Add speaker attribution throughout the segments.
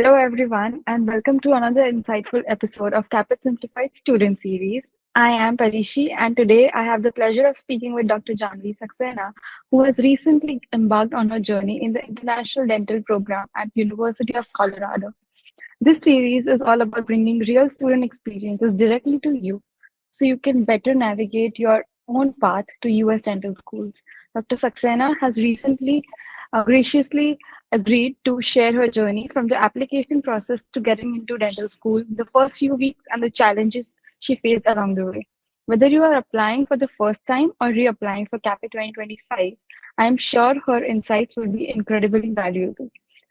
Speaker 1: Hello, everyone, and welcome to another insightful episode of Caapid Simplified Student Series. I am Parishi, and today I have the pleasure of speaking with Dr. Janhavi Saxena, who has recently embarked on her journey in the International Dental Program at University of Colorado. This series is all about bringing real student experiences directly to you so you can better navigate your own path to US dental schools. Dr. Saxena has recently graciously agreed to share her journey from the application process to getting into dental school, the first few weeks, and the challenges she faced along the way. Whether you are applying for the first time or reapplying for CAPE 2025, I am sure her insights will be incredibly valuable.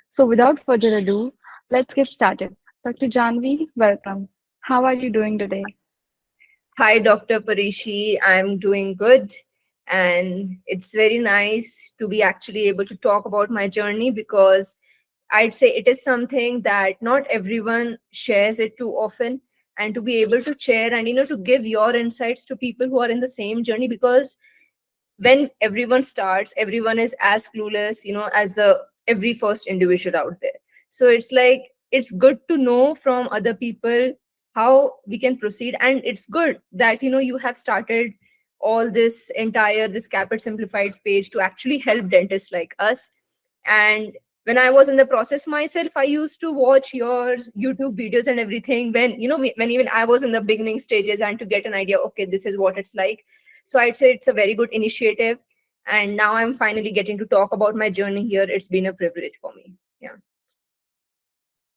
Speaker 1: So, without further ado, let's get started. Dr. Janvi, welcome. How are you doing today?
Speaker 2: Hi, Dr. Parishi. I'm doing good. And it's very nice to be actually able to talk about my journey because I'd say it is something that not everyone shares it too often. And to be able to share and, to give your insights to people who are in the same journey, because when everyone starts, everyone is as clueless, as the every first individual out there. So it's like it's good to know from other people how we can proceed, and it's good that you have started all this Caapid Simplified page to actually help dentists like us. And when I was in the process myself, I used to watch your YouTube videos and everything when when even I was in the beginning stages, and to get an idea, okay, this is what it's like. So I'd say it's a very good initiative. And now I'm finally getting to talk about my journey here. It's been a privilege for me. Yeah.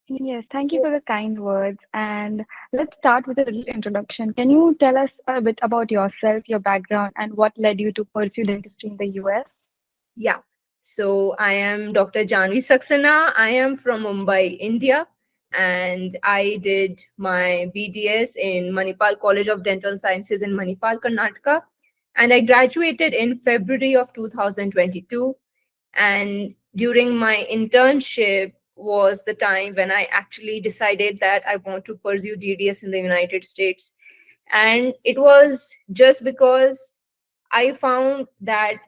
Speaker 1: Yes, thank you for the kind words. And let's start with a little introduction. Can you tell us a bit about yourself, your background, and what led you to pursue dentistry in the US?
Speaker 2: Yeah. So I am Dr. Janhavi Saxena. I am from Mumbai, India. And I did my BDS in Manipal College of Dental Sciences in Manipal, Karnataka. And I graduated in February of 2022. And during my internship was the time when I actually decided that I want to pursue DDS in the United States. And it was just because I found that,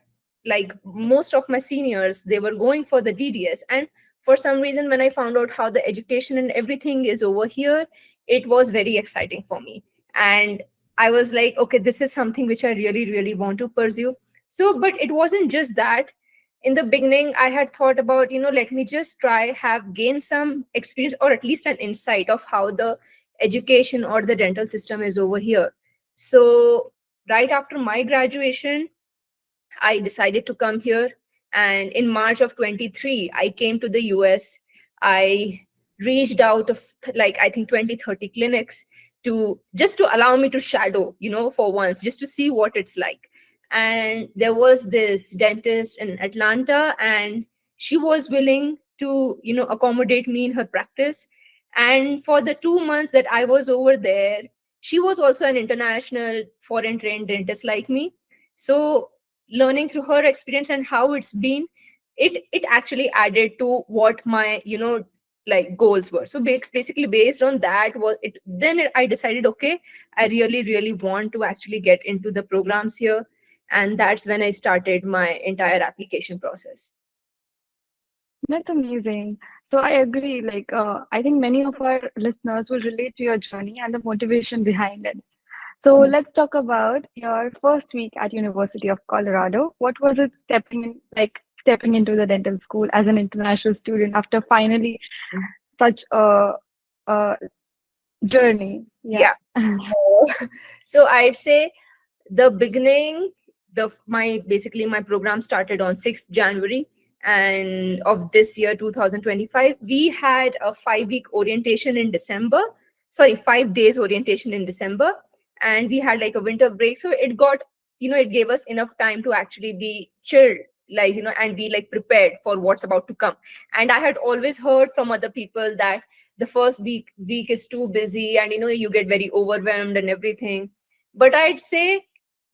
Speaker 2: like, most of my seniors, they were going for the DDS. And for some reason, when I found out how the education and everything is over here, it was very exciting for me. And I was like, okay, this is something which I really, really want to pursue. So, but it wasn't just that. In the beginning, I had thought about, let me just try, have gain some experience or at least an insight of how the education or the dental system is over here. So right after my graduation, I decided to come here. And in March of 23, I came to the US. I reached out of, like, I think 20, 30 clinics to just to allow me to shadow, for once, just to see what it's like. And there was this dentist in Atlanta, and she was willing to, accommodate me in her practice. And for the 2 months that I was over there, she was also an international foreign trained dentist like me. So learning through her experience and how it's been, it actually added to what my like goals were. So basically based on that was it, then I decided, okay, I really, really want to actually get into the programs here. And that's when I started my entire application process.
Speaker 1: That's amazing. So I agree. I think many of our listeners will relate to your journey and the motivation behind it. So let's talk about your first week at University of Colorado. What was it stepping into the dental school as an international student after finally such a journey? Yeah.
Speaker 2: Yeah. So I'd say the beginning, the my basically my program started on 6th January and of this year 2025. We had a 5-week orientation in December. Sorry, 5 days orientation in December, and we had like a winter break. So it got, it gave us enough time to actually be chilled, like, and be like prepared for what's about to come. And I had always heard from other people that the first week is too busy, and you get very overwhelmed and everything. But I'd say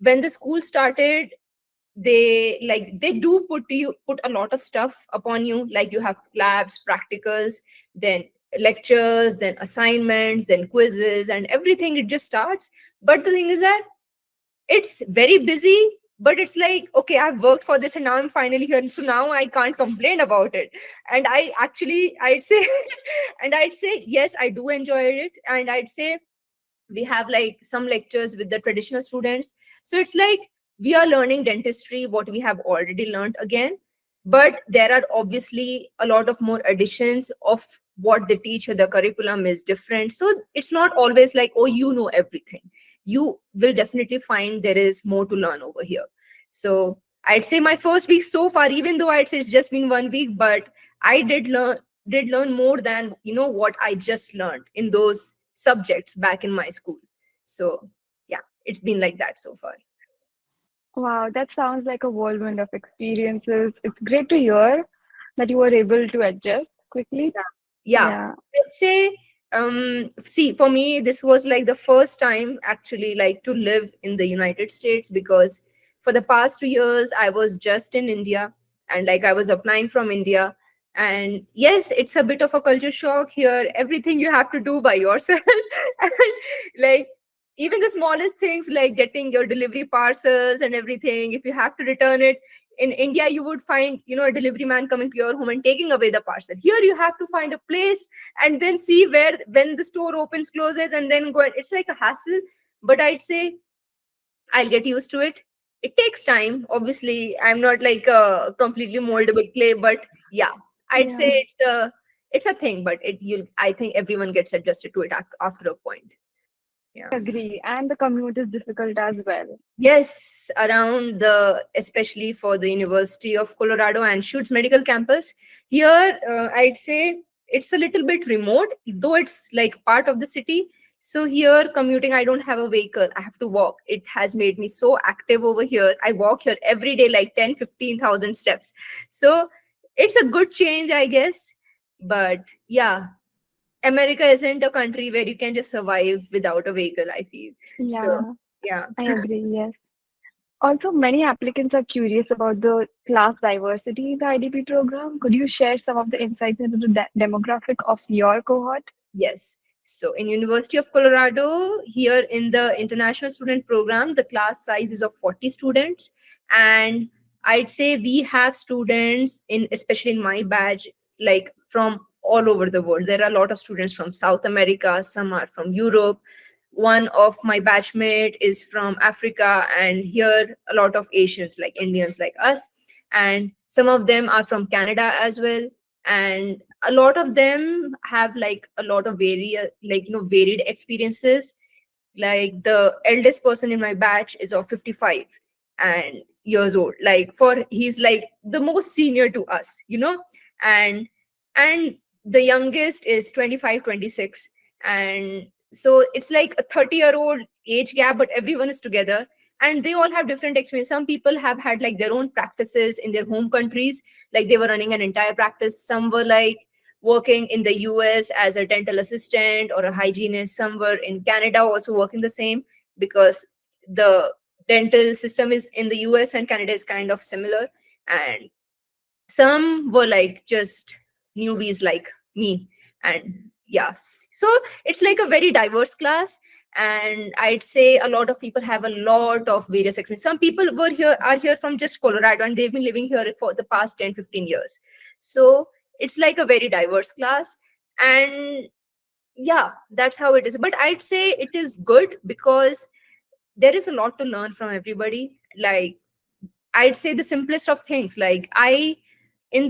Speaker 2: when the school started, they do put a lot of stuff upon you, like you have labs, practicals, then lectures, then assignments, then quizzes, and everything. It just starts. But the thing is that it's very busy, but it's like, okay, I've worked for this and now I'm finally here, so now I can't complain about it. And I'd say and I'd say yes, I do enjoy it. And I'd say we have like some lectures with the traditional students, so it's like we are learning dentistry what we have already learned again, but there are obviously a lot of more additions of what they teach. The curriculum is different, so it's not always like, oh, you know everything. You will definitely find there is more to learn over here. So I'd say my first week so far, even though I'd say it's just been 1 week, but I did learn more than what I just learned in those subjects back in my school. So yeah, it's been like that so far.
Speaker 1: Wow, that sounds like a whirlwind of experiences. It's great to hear that you were able to adjust quickly.
Speaker 2: Yeah. Yeah.
Speaker 1: Yeah,
Speaker 2: Let's say, see, for me, this was like the first time actually like to live in the United States, because for the past 2 years, I was just in India, and like I was applying from India. And yes, it's a bit of a culture shock here. Everything you have to do by yourself. And like even the smallest things like getting your delivery parcels and everything, if you have to return it, in India you would find a delivery man coming to your home and taking away the parcel. Here you have to find a place and then see where, when the store opens, closes, and then go. It's like a hassle, but I'd say I'll get used to it. It takes time, obviously. I'm not like a completely moldable clay, but yeah, I'd say
Speaker 1: yeah,
Speaker 2: it's a thing, but I think everyone gets adjusted to it after a point. Yeah.
Speaker 1: I agree. And the commute is difficult as well.
Speaker 2: Yes, around the, especially for the University of Colorado and Shoots Medical Campus. Here, I'd say it's a little bit remote, though it's like part of the city. So here, commuting, I don't have a vehicle. I have to walk. It has made me so active over here. I walk here every day, like 10, 15,000 steps. So it's a good change, I guess. But yeah, America isn't a country where you can just survive without a vehicle, I feel. So
Speaker 1: Yeah,
Speaker 2: yeah.
Speaker 1: I agree. Yes. Also, many applicants are curious about the class diversity in the IDP program. Could you share some of the insights into the demographic of your cohort?
Speaker 2: Yes. So in University of Colorado, here in the international student program, the class size is of 40 students. And I'd say we have students in, especially in my batch, like from all over the world. There are a lot of students from South America, some are from Europe. One of my batchmate is from Africa, and here a lot of Asians, like Indians like us. And some of them are from Canada as well. And a lot of them have like a lot of varied experiences. Like the eldest person in my batch is of 55 and years old, like for he's like the most senior to us, and and the youngest is 25, 26. And so it's like a 30-year-old age gap, but everyone is together, and they all have different experience. Some people have had like their own practices in their home countries, like they were running an entire practice. Some were like working in the US as a dental assistant or a hygienist. Some were in Canada also working the same, because the dental system is in the US and Canada is kind of similar. And some were like just newbies like me. And yeah, so it's like a very diverse class. And I'd say a lot of people have a lot of various experience. Some people are here from just Colorado, and they've been living here for the past 10, 15 years. So it's like a very diverse class. And yeah, that's how it is. But I'd say it is good because there is a lot to learn from everybody. Like I'd say the simplest of things. Like in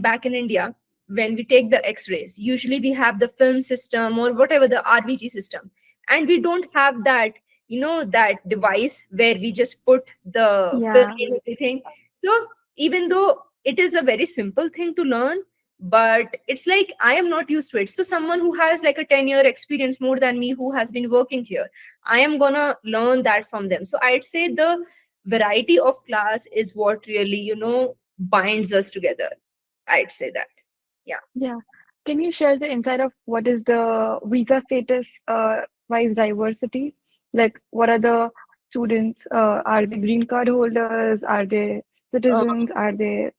Speaker 2: back in India, when we take the X-rays, usually we have the film system or whatever, the RBG system, and we don't have that, that device where we just put the film
Speaker 1: Yeah,
Speaker 2: and everything. So even though it is a very simple thing to learn, but it's like I am not used to it. So someone who has like a 10-year experience more than me, who has been working here, I am gonna learn that from them. So I'd say the variety of class is what really binds us together. I'd say that. Yeah.
Speaker 1: yeah. Can you share the insight of what is the visa status wise diversity? Like, what are the students? Are they green card holders? Are they
Speaker 2: uh,
Speaker 1: citizens? Are they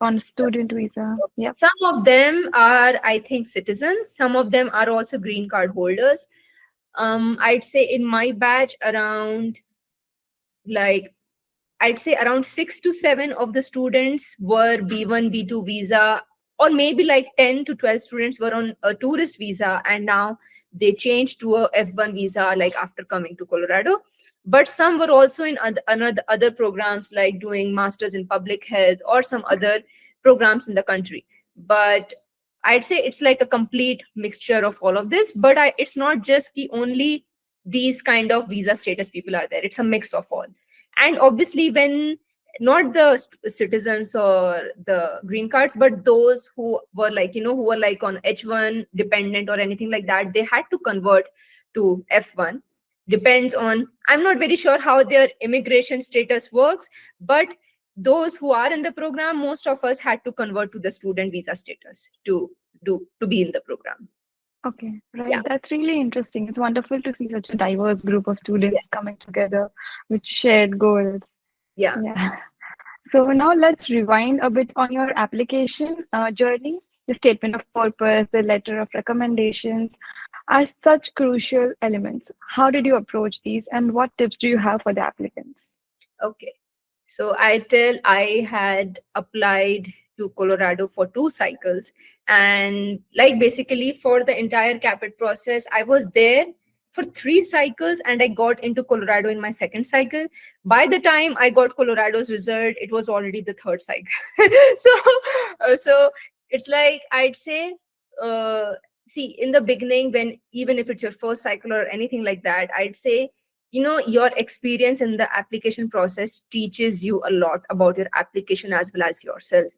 Speaker 1: on
Speaker 2: so
Speaker 1: student visa? Yeah,
Speaker 2: some of them are, I think, citizens. Some of them are also green card holders. I'd say in my batch around like I'd say around 6 to 7 of the students were B1, B2 visa, or maybe like 10 to 12 students were on a tourist visa, and now they changed to a F1 visa, like after coming to Colorado. But some were also in other programs, like doing masters in public health or some other programs in the country. But I'd say it's like a complete mixture of all of this. But it's not just the only these kind of visa status people are there. It's a mix of all. And obviously, when not the citizens or the green cards, but those who were like, who were like on H1 dependent or anything like that, they had to convert to F1. Depends on, I'm not very sure how their immigration status works, but those who are in the program, most of us had to convert to the student visa status to be in the program.
Speaker 1: Okay,
Speaker 2: Yeah.
Speaker 1: right. That's really interesting. It's wonderful to see such a diverse group of students
Speaker 2: Yes.
Speaker 1: coming together with shared goals.
Speaker 2: Yeah.
Speaker 1: Yeah. So now let's rewind a bit on your application journey. The statement of purpose, the letter of recommendations are such crucial elements. How did you approach these, and what tips do you have for the applicants?
Speaker 2: Okay. So I had applied to Colorado for 2 cycles. And like basically for the entire CAPID process, I was there for 3 cycles and I got into Colorado in my second cycle. By the time I got Colorado's result, it was already the third cycle. so, so it's like I'd say, uh, see, in the beginning, when even if it's your first cycle or anything like that, I'd say your experience in the application process teaches you a lot about your application as well as yourself.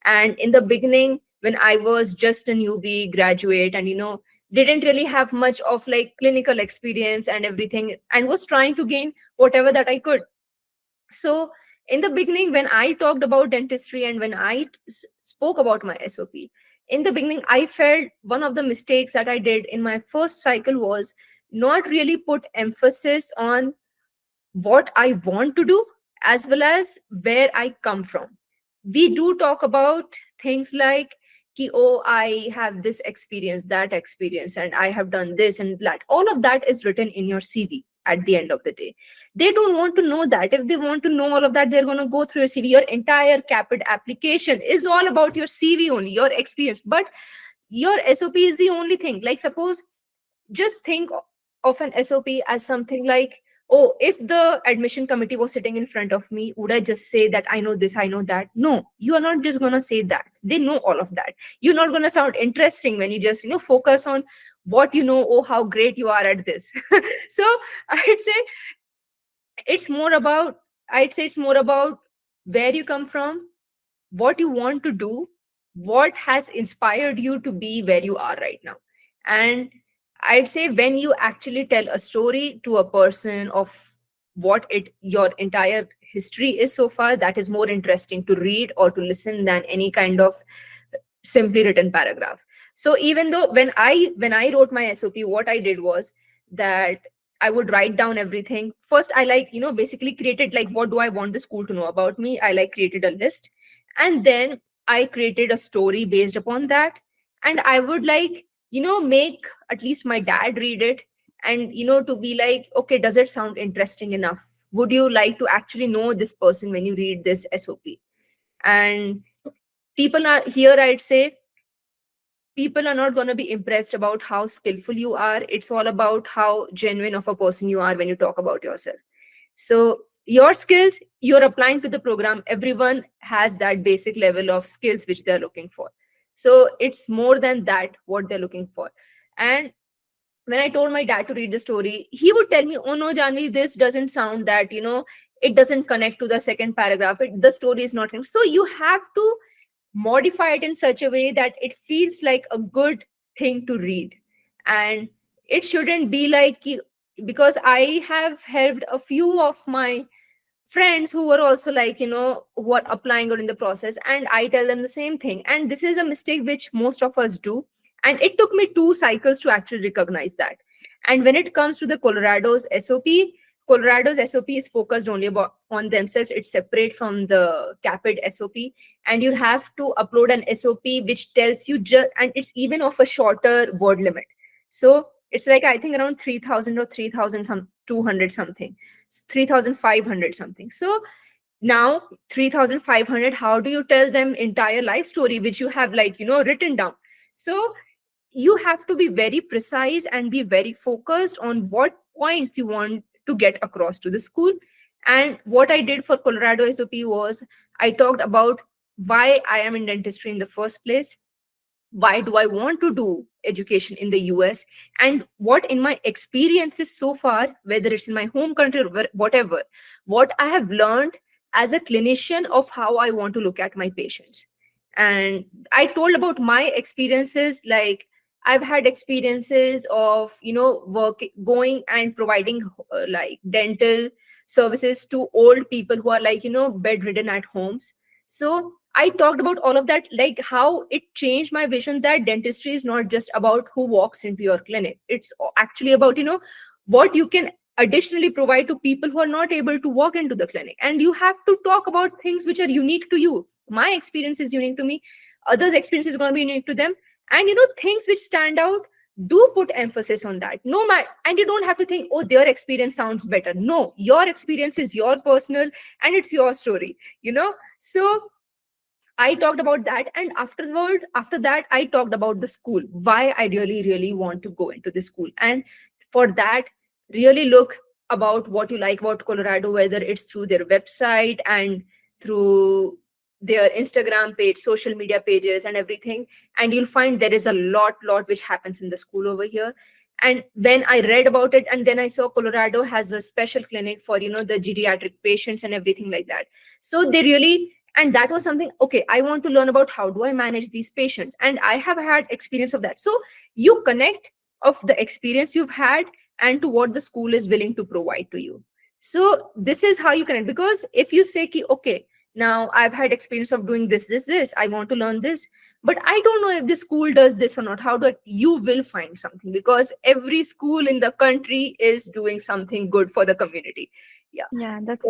Speaker 2: And in the beginning, when I was just a newbie graduate and didn't really have much of like clinical experience and everything, and was trying to gain whatever that I could. So in the beginning, when I talked about dentistry and when I spoke about my SOP, in the beginning I felt one of the mistakes that I did in my first cycle was not really put emphasis on what I want to do as well as where I come from. We do talk about things like, ki, oh, I have this experience, that experience, and I have done this and that. All of that is written in your CV at the end of the day. They don't want to know that. If they want to know all of that, they're going to go through your CV. Your entire CAPID application is all about your CV only, your experience. But your SOP is the only thing. Like, suppose just think of an SOP as something like, oh, if the admission committee was sitting in front of me, would I just say that I know this, I know that? No, you are not just going to say that. They know all of that. You're not going to sound interesting when you just, focus on what you know, oh, how great you are at this. So I'd say it's more about, it's more about where you come from, what you want to do, what has inspired you to be where you are right now. And I'd say when you actually tell a story to a person of what your entire history is so far, that is more interesting to read or to listen than any kind of simply written paragraph. So even though when I wrote my SOP, what I did was that I would write down everything. First, I like, basically created like, what do I want the school to know about me? I like created a list. And then I created a story based upon that. And I would like, make at least my dad read it and, to be like, okay, does it sound interesting enough? Would you like to actually know this person when you read this SOP? And people are here, I'd say, people are not going to be impressed about how skillful you are. It's all about how genuine of a person you are when you talk about yourself. So your skills, you're applying to the program, everyone has that basic level of skills which they're looking for. So it's more than that what they're looking for. And when I told my dad to read the story, he would tell me, oh no, Janvi, this doesn't sound that, it doesn't connect to the second paragraph, the story is not connected. So you have to modify it in such a way that it feels like a good thing to read. And it shouldn't be like, because I have helped a few of my friends who were also like, who are applying or in the process, and I tell them the same thing. And this is a mistake which most of us do. And it took me 2 cycles to actually recognize that. And when it comes to the Colorado's SOP is focused only about on themselves. It's separate from the CAPID SOP. And you have to upload an SOP which tells you just, and it's even of a shorter word limit. So it's like, I think around 3000 or 3200 something, 3500 something. So Now 3,500, how do you tell them entire life story which you have, like, written down? So you have to be very precise and be very focused on what points you want to get across to the school. And what I did for Colorado SOP was, I talked about why I am in dentistry in the first place, why do I want to do education in the US, and what in my experiences so far, whether it's in my home country or whatever, what I have learned as a clinician of how I want to look at my patients. And I told about my experiences, like I've had experiences of, work, going and providing like dental services to old people who are, like, bedridden at homes. So I talked about all of that, like how it changed my vision that dentistry is not just about who walks into your clinic. It's actually about, what you can additionally provide to people who are not able to walk into the clinic. And you have to talk about things which are unique to you. My experience is unique to me. Others' experience is going to be unique to them. And, things which stand out, do put emphasis on that. No matter, and you don't have to think, oh, their experience sounds better. No, your experience is your personal and it's your story, So I talked about that, and after that, I talked about the school, why I really, really want to go into the school. And for that, really look about what you like about Colorado, whether it's through their website and through their Instagram page, social media pages, and everything. And you'll find there is a lot which happens in the school over here. And when I read about it, and then I saw Colorado has a special clinic for, the geriatric patients and everything like that. So they really, and that was something, okay, I want to learn about how do I manage these patients, and I have had experience of that. So you connect of the experience you've had and to what the school is willing to provide to you. So this is how you connect, because if you say ki, okay, now I've had experience of doing this, I want to learn this, but I don't know if the school does this or not, how do I, you will find something, because every school in the country is doing something good for the community. Yeah.
Speaker 1: Yeah, that's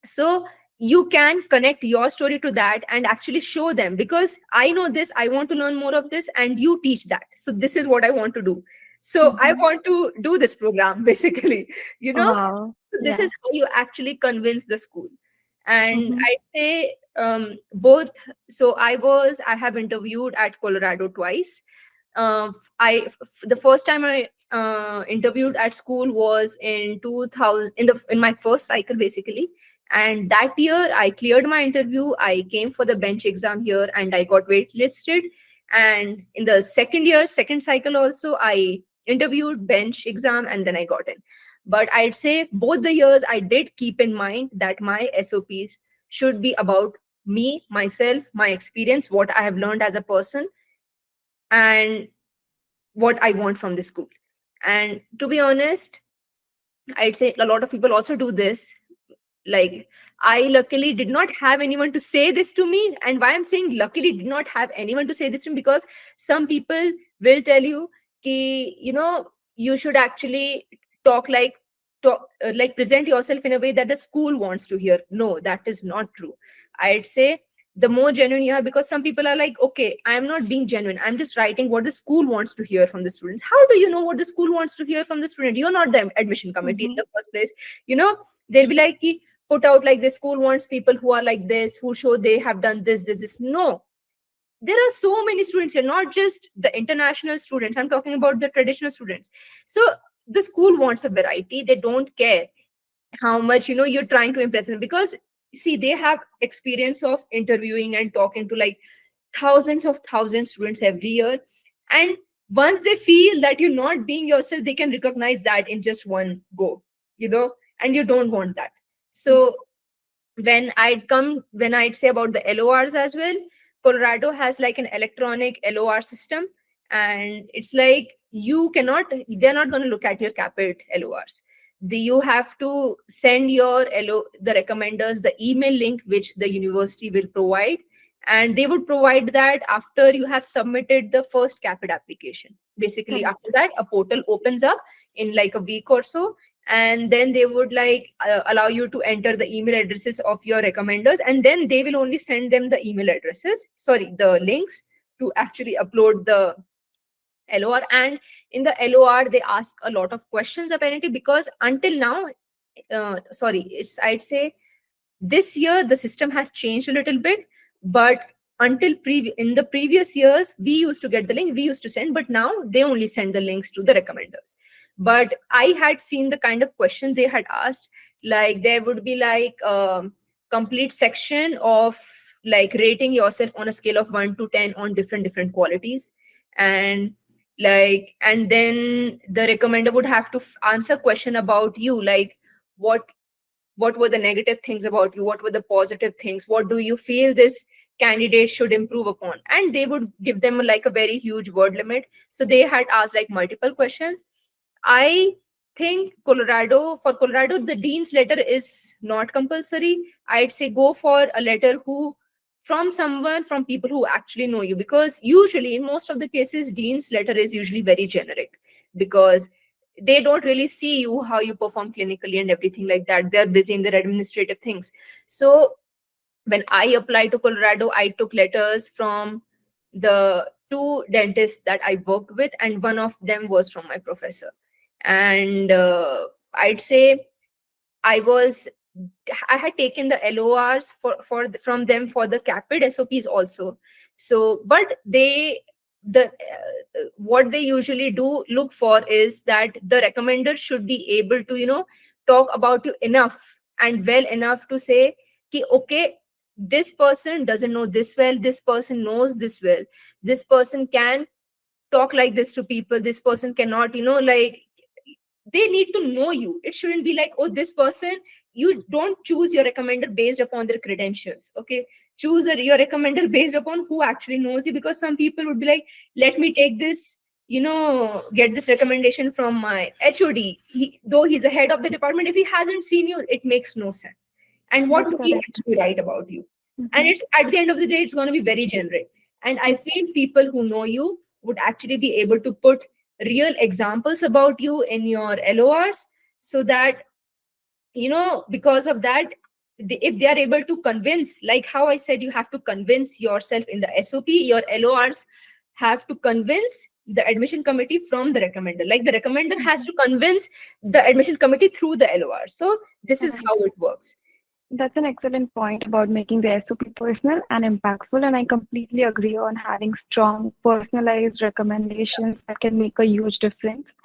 Speaker 2: So
Speaker 1: correct.
Speaker 2: you can connect your story to that and actually show them, because I know this, I want to learn more of this, and you teach that, so this is what I want to do. So I
Speaker 1: Mm-hmm.
Speaker 2: want to do this program basically, you know
Speaker 1: Wow.
Speaker 2: this is
Speaker 1: Yeah.
Speaker 2: how you actually convince the school. And
Speaker 1: Mm-hmm.
Speaker 2: I'd say both. So I have interviewed at Colorado twice. The first time I interviewed at school was in 2000, in my first cycle basically. And that year I cleared my interview, I came for the bench exam here, and I got waitlisted. And in the second year, second cycle also, I interviewed, bench exam, and then I got in. But I'd say both the years I did keep in mind that my SOPs should be about me, myself, my experience, what I have learned as a person, and what I want from the school. And to be honest, I'd say a lot of people also do this. Like, I luckily did not have anyone to say this to me. And why I'm saying luckily did not have anyone to say this to me, because some people will tell you ki, you should actually talk like like present yourself in a way that the school wants to hear. No, that is not true. I'd say the more genuine you are, because some people are like, okay, I'm not being genuine, I'm just writing what the school wants to hear from the students. How do you know what the school wants to hear from the student? You're not the admission committee in
Speaker 1: Mm-hmm.
Speaker 2: the first place. They'll be like, "Ki, put out like the school wants people who are like this, who show they have done this." No, there are so many students here, not just the international students, I'm talking about the traditional students. So the school wants a variety. They don't care how much you're trying to impress them, because see, they have experience of interviewing and talking to like thousands of thousands students every year. And once they feel that you're not being yourself, they can recognize that in just one go, you know and you don't want that. So when I'd say about the LORs as well, Colorado has like an electronic LOR system, and it's like they're not going to look at your CAPID LORs. You have to send your the recommenders the email link which the university will provide, and they would provide that after you have submitted the first CAPID application. Basically,
Speaker 1: Correct.
Speaker 2: after that, a portal opens up in like a week or so, and then they would like allow you to enter the email addresses of your recommenders, and then they will only send them the email addresses, sorry, the links to actually upload the LOR. And in the LOR they ask a lot of questions apparently, because until now, sorry, it's, I'd say, This year the system has changed a little bit, but in the previous years we used to get the link, we used to send, but now they only send the links to the recommenders. But I had seen the kind of questions they had asked. Like there would be like complete section of like rating yourself on a scale of 1 to 10 on different qualities. And and then the recommender would have to answer question about you, like what were the negative things about you, what were the positive things, what do you feel this candidate should improve upon, and they would give them like a very huge word limit. So they had asked like multiple questions. I think Colorado the dean's letter is not compulsory. I'd say go for a letter who from someone, from people who actually know you, because usually in most of the cases dean's letter is usually very generic, because they don't really see you how you perform clinically and everything like that. They're busy in their administrative things. So when I applied to Colorado, I took letters from the two dentists that I worked with, and one of them was from my professor. And I'd say I was I had taken the LORs from them for the CAPID SOPs also. So, but what they usually do look for is that the recommender should be able to talk about you enough and well enough to say, ki, okay, this person doesn't know this well, this person knows this well, this person can talk like this to people, this person cannot, like they need to know you. It shouldn't be like, oh, this person, you don't choose your recommender based upon their credentials. Okay, choose your recommender based upon who actually knows you, because some people would be like, let me take this, get this recommendation from my HOD. Though he's the head of the department, if he hasn't seen you, it makes no sense. And what
Speaker 1: That's
Speaker 2: do we
Speaker 1: correct.
Speaker 2: actually write about you? And
Speaker 1: Mhm.
Speaker 2: it's at the end of the day, it's going to be very generic. And I feel people who know you would actually be able to put real examples about you in your LORs, so that because of that, if they are able to convince, like how I said, you have to convince yourself in the SOP, your LORs have to convince the admission committee from the recommender, like the recommender has
Speaker 1: Mhm.
Speaker 2: to convince the admission committee through the LOR. So this is
Speaker 1: Right.
Speaker 2: how it works.
Speaker 1: That's an excellent point about making the SOP personal and impactful, and I completely agree on having strong, personalized recommendations that can make a huge difference.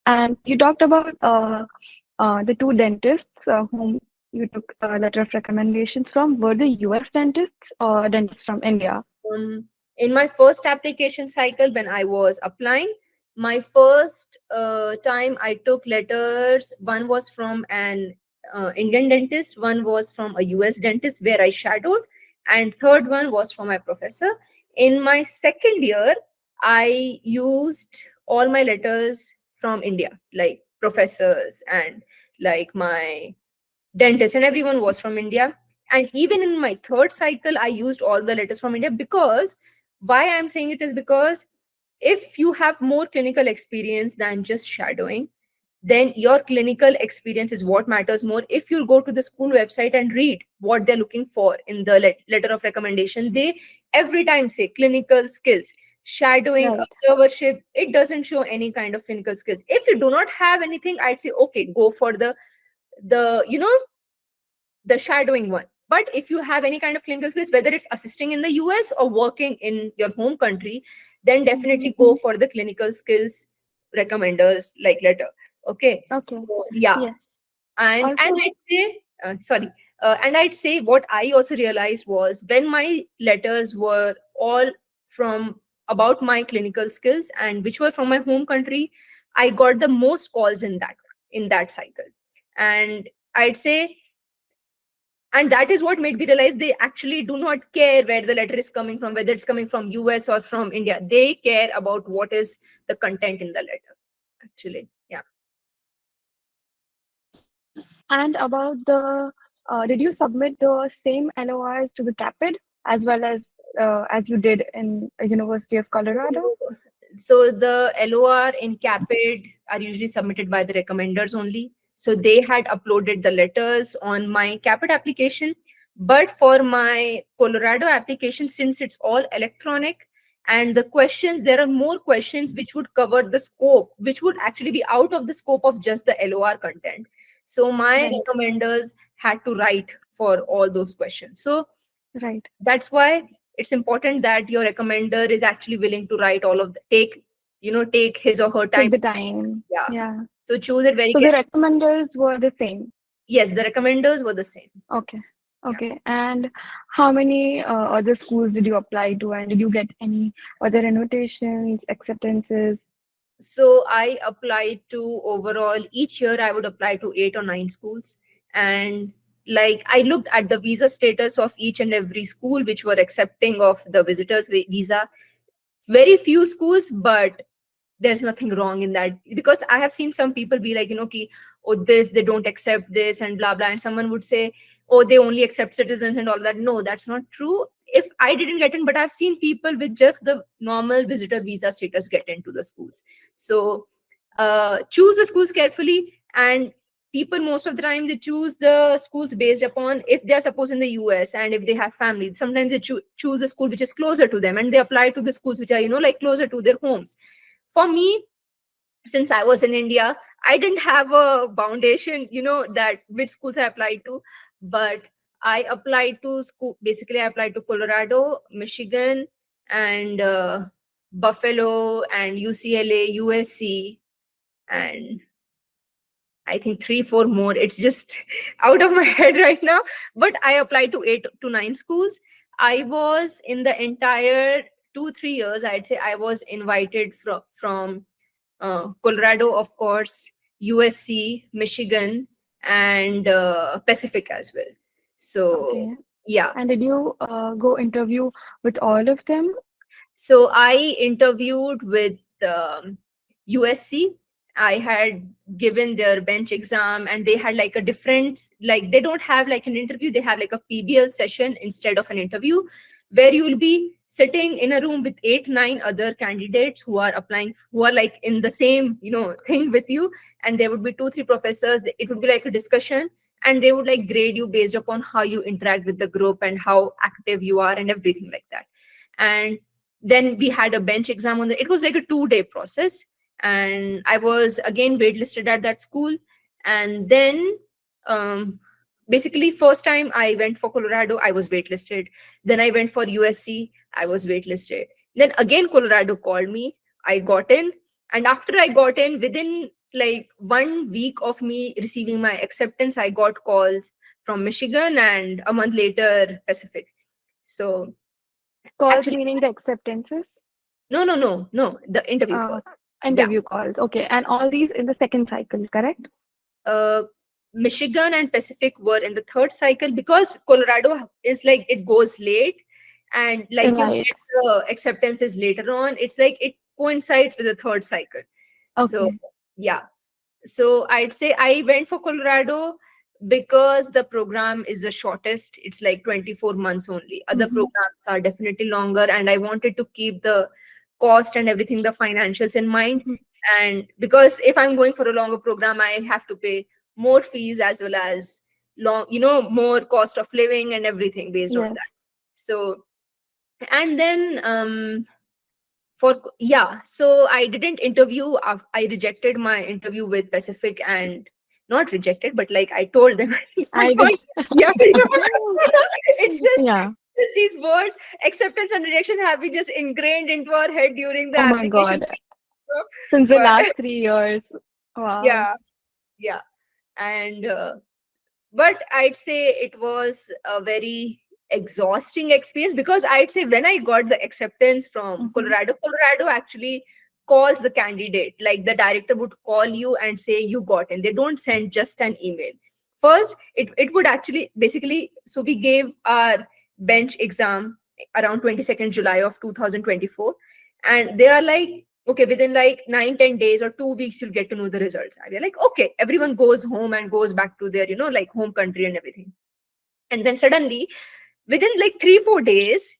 Speaker 1: And you talked about the two dentists whom you took a letter of recommendations from. Were the US dentists or dentists from India?
Speaker 2: In my first application cycle, when I was applying, my first time I took letters, one was from an Indian dentist, one was from a US dentist where I shadowed, and third one was from my professor. In my second year, I used all my letters from India, like professors and like my dentist, and everyone was from India. And even in my third cycle, I used all the letters from India, because why I'm saying it is because if you have more clinical experience than just shadowing, then your clinical experience is what matters more. If you go to the school website and read what they're looking for in the letter of recommendation, they every time say clinical skills. Shadowing,
Speaker 1: Right.
Speaker 2: observership, it doesn't show any kind of clinical skills. If you do not have anything, I'd say okay, go for the shadowing one. But if you have any kind of clinical skills, whether it's assisting in the US or working in your home country, then
Speaker 1: Mhm.
Speaker 2: definitely go for the clinical skills recommenders like letter. Okay,
Speaker 1: Okay.
Speaker 2: so yeah.
Speaker 1: Yes.
Speaker 2: And
Speaker 1: Also,
Speaker 2: I'd say sorry and I'd say what I also realized was, when my letters were all from about my clinical skills and which were from my home country, I got the most calls in that cycle. And I'd say, and that is what made me realize they actually do not care where the letter is coming from, whether it's coming from US or from India. They care about what is the content in the letter, actually. Yeah.
Speaker 1: and about did you submit the same LORs to the CAPID as you did in University of Colorado?
Speaker 2: So the LOR in CAPID are usually submitted by the recommenders only. So they had uploaded the letters on my CAPID application. But for my Colorado application, since it's all electronic, and the questions, there are more questions which would cover the scope, which would actually be out of the scope of just the LOR content. So my
Speaker 1: Right.
Speaker 2: recommenders had to write for all those questions. So
Speaker 1: Right.
Speaker 2: that's why it's important that your recommender is actually willing to write all of the take his or her time.
Speaker 1: Take the time.
Speaker 2: Yeah.
Speaker 1: Yeah.
Speaker 2: So choose it very
Speaker 1: So the
Speaker 2: carefully.
Speaker 1: recommenders were the same.
Speaker 2: Yes, the recommenders were the same.
Speaker 1: Okay.
Speaker 2: Yeah.
Speaker 1: Okay. And how many other schools did you apply to, and did you get any other invitations, acceptances?
Speaker 2: So I applied to, overall each year I would apply to 8 or 9 schools. And like I looked at the visa status of each and every school which were accepting of the visitors visa. Very few schools, but there's nothing wrong in that, because I have seen some people be like, ki, oh, this, they don't accept this and blah blah, and someone would say, oh, they only accept citizens and all that. No, that's not true. If I didn't get in, but I've seen people with just the normal visitor visa status get into the schools. So choose the schools carefully. And people, most of the time, they choose the schools based upon if they are suppose in the US, and if they have family, sometimes they choose a school which is closer to them, and they apply to the schools which are, like closer to their homes. For me, since I was in India, I didn't have a foundation, that which schools I applied to. But I applied to school. Basically, I applied to Colorado, Michigan, and Buffalo, and UCLA, USC, and I think 3, 4 more. It's just out of my head right now. But I applied to 8 to 9 schools. I was in the entire 2, 3 years, I'd say I was invited from Colorado, of course, USC, Michigan, and Pacific as well. So
Speaker 1: Okay.
Speaker 2: yeah.
Speaker 1: And did you go interview with all of them?
Speaker 2: So I interviewed with USC. I had given their bench exam, and they had like a different, like they don't have like an interview, they have like a PBL session instead of an interview, where you will be sitting in a room with 8, 9 other candidates who are applying, who are like in the same, thing with you. And there would be 2, 3 professors. It would be like a discussion, and they would like grade you based upon how you interact with the group and how active you are and everything like that. And then we had a bench exam on it was like a 2-day process. And I was again waitlisted at that school. And then um, basically first time I went for Colorado, I was waitlisted. Then I went for USC, I was waitlisted. Then again Colorado called me, I got in. And after I got in, within like 1 week of me receiving my acceptance, I got calls from Michigan, and a month later Pacific. So
Speaker 1: Calls
Speaker 2: actually,
Speaker 1: meaning the acceptances?
Speaker 2: no, the interview call.
Speaker 1: Uh,
Speaker 2: Yeah.
Speaker 1: Interview calls. Okay. And all these in the second cycle, correct?
Speaker 2: Uh, Michigan and Pacific were in the third cycle, because Colorado is like it goes late, and like you
Speaker 1: Right.
Speaker 2: get the acceptances later on. It's like it coincides with the third cycle. So
Speaker 1: Okay.
Speaker 2: yeah. So I'd say I went for Colorado because the program is the shortest. It's like 24 months only. Other
Speaker 1: Mm-hmm.
Speaker 2: programs are definitely longer, and I wanted to keep the cost and everything, the financials in mind.
Speaker 1: Mm-hmm.
Speaker 2: And because if I'm going for a longer program, I have to pay more fees, as well as more cost of living and everything based on that.
Speaker 1: Yes.
Speaker 2: So, and then for yeah, so I didn't interview. I rejected my interview with Pacific, and not rejected, but like I told them,
Speaker 1: I did.
Speaker 2: yeah, it's just
Speaker 1: Yeah.
Speaker 2: these words, acceptance and rejection, have been just ingrained into our head during the
Speaker 1: Oh my
Speaker 2: application
Speaker 1: God.
Speaker 2: season,
Speaker 1: Since the
Speaker 2: but
Speaker 1: last 3 years. Wow.
Speaker 2: yeah, yeah. And but I'd say it was a very exhausting experience, because I'd say when I got the acceptance from
Speaker 1: Mm-hmm.
Speaker 2: Colorado actually calls the candidate. Like the director would call you and say you got in. They don't send just an email. First, it would actually basically, so we gave our bench exam around 22nd July of 2024. And they are like, okay, within like 9, 10 days or 2 weeks, you'll get to know the results. And we're like, okay, everyone goes home and goes back to their, like home country and everything. And then suddenly, within like 3, 4 days,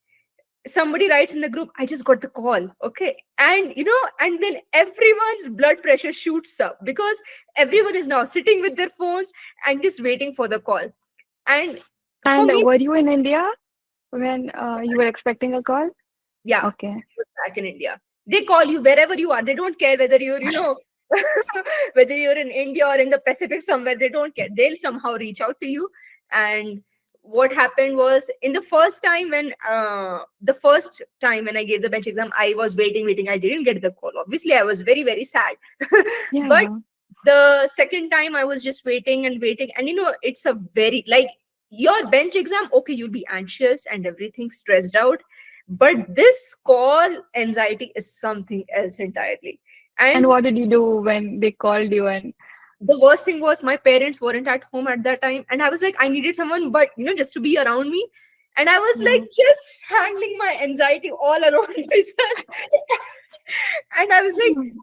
Speaker 2: somebody writes in the group, I just got the call. Okay. And, and then everyone's blood pressure shoots up, because everyone is now sitting with their phones and just waiting for the call. And for
Speaker 1: And
Speaker 2: me,
Speaker 1: were you in India when you were expecting a call?
Speaker 2: yeah,
Speaker 1: Okay.
Speaker 2: back in India. They call you wherever you are. They don't care whether you're, whether you're in India or in the Pacific somewhere. They don't care. They'll somehow reach out to you. And what happened was, in the first time when I gave the bench exam, I was waiting. I didn't get the call. Obviously, I was very, very sad. But
Speaker 1: Yeah.
Speaker 2: the second time, I was just waiting. And it's a very, like, your bench exam, okay, you'll be anxious and everything, stressed out. But this call anxiety is something else entirely.
Speaker 1: And
Speaker 2: And
Speaker 1: what did you do when they called you and
Speaker 2: the worst thing was, my parents weren't at home at that time, and I was like, I needed someone, but just to be around me. And I was like
Speaker 1: yeah.
Speaker 2: just handling my anxiety all alone myself. And I was like,
Speaker 1: Mm.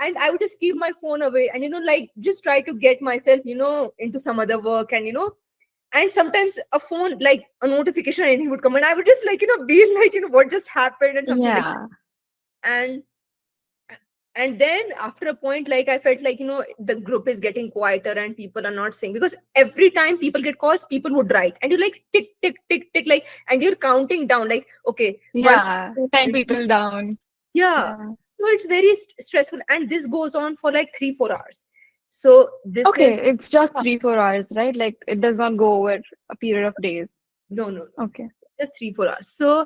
Speaker 2: and I would just keep my phone away, and like, just try to get myself into some other work. And sometimes a phone, like a notification or anything would come, and I would just, like, be like, what just happened, and something like
Speaker 1: Yeah.
Speaker 2: that. And then after a point, like, I felt like, the group is getting quieter and people are not saying, because every time people get calls, people would write, and you're like, tick tick tick tick, like, and you're counting down, like, okay, once.
Speaker 1: Yeah. 10 people down.
Speaker 2: Yeah.
Speaker 1: Yeah.
Speaker 2: So it's very stressful, and this goes on for like 3-4 hours. So this
Speaker 1: Okay,
Speaker 2: is,
Speaker 1: it's just 3-4 hours, right? Like it does not go over a period of days.
Speaker 2: no,
Speaker 1: Okay.
Speaker 2: just 3-4 hours. So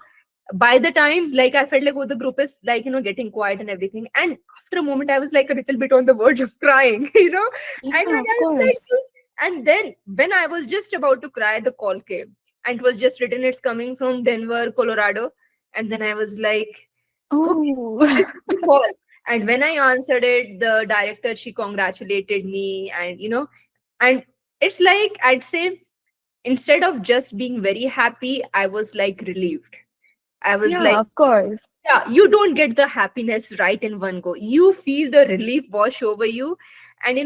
Speaker 2: by the time, like, I felt like, oh, the group is, like, getting quiet and everything, and after a moment, I was like a little bit on the verge of crying. And
Speaker 1: Yeah,
Speaker 2: then
Speaker 1: of
Speaker 2: I was like,
Speaker 1: course.
Speaker 2: and then when I was just about to cry, the call came, and it was just written, it's coming from Denver, Colorado. And then I was like, okay,
Speaker 1: Oh,
Speaker 2: this is the call. And when I answered it, the director, she congratulated me, and it's like, I'd say, instead of just being very happy, I was like relieved. I was
Speaker 1: yeah,
Speaker 2: like,
Speaker 1: of course.
Speaker 2: yeah, you don't get the happiness right in one go. You feel the relief wash over you. And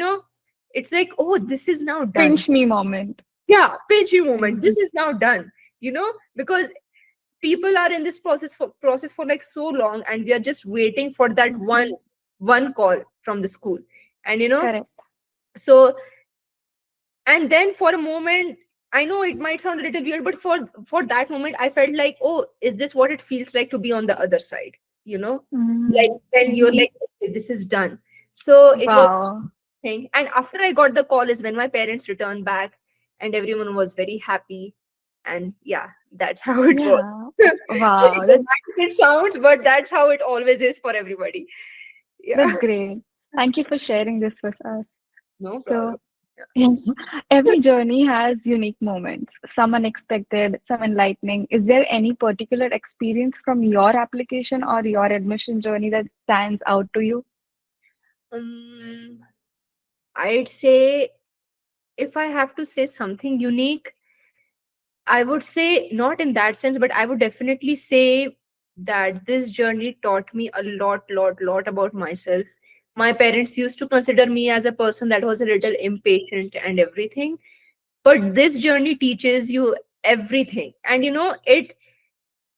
Speaker 2: it's like, oh, this is now done.
Speaker 1: Pinch me moment.
Speaker 2: Yeah, pinch you moment.
Speaker 1: Yeah.
Speaker 2: This is now done. Because people are in this process for like so long, and we are just waiting for that one
Speaker 1: Mhm.
Speaker 2: one call from the school. And
Speaker 1: Correct.
Speaker 2: so, and then for a moment, I know it might sound a little weird, but for that moment, I felt like, oh, is this what it feels like to be on the other side, you know like,
Speaker 1: Mm.
Speaker 2: when you're
Speaker 1: Mhm.
Speaker 2: like, okay, this is done. So it was
Speaker 1: Wow.
Speaker 2: thing. And after I got the call is when my parents returned back, and everyone was very happy. And yeah, that's how it was.
Speaker 1: Yeah.
Speaker 2: Very
Speaker 1: Wow.
Speaker 2: dramatic it sounds, but that's how it always is for everybody. Yeah.
Speaker 1: That's great. Thank you for sharing this with us.
Speaker 2: No
Speaker 1: So,
Speaker 2: problem.
Speaker 1: every journey has unique moments, some unexpected, some enlightening. Is there any particular experience from your application or your admission journey that stands out to you?
Speaker 2: um I'd say, if I have to say something unique, I would say not in that sense, but I would definitely say that this journey taught me a lot about myself. My parents used to consider me as a person that was a little impatient and everything, but this journey teaches you everything. And it,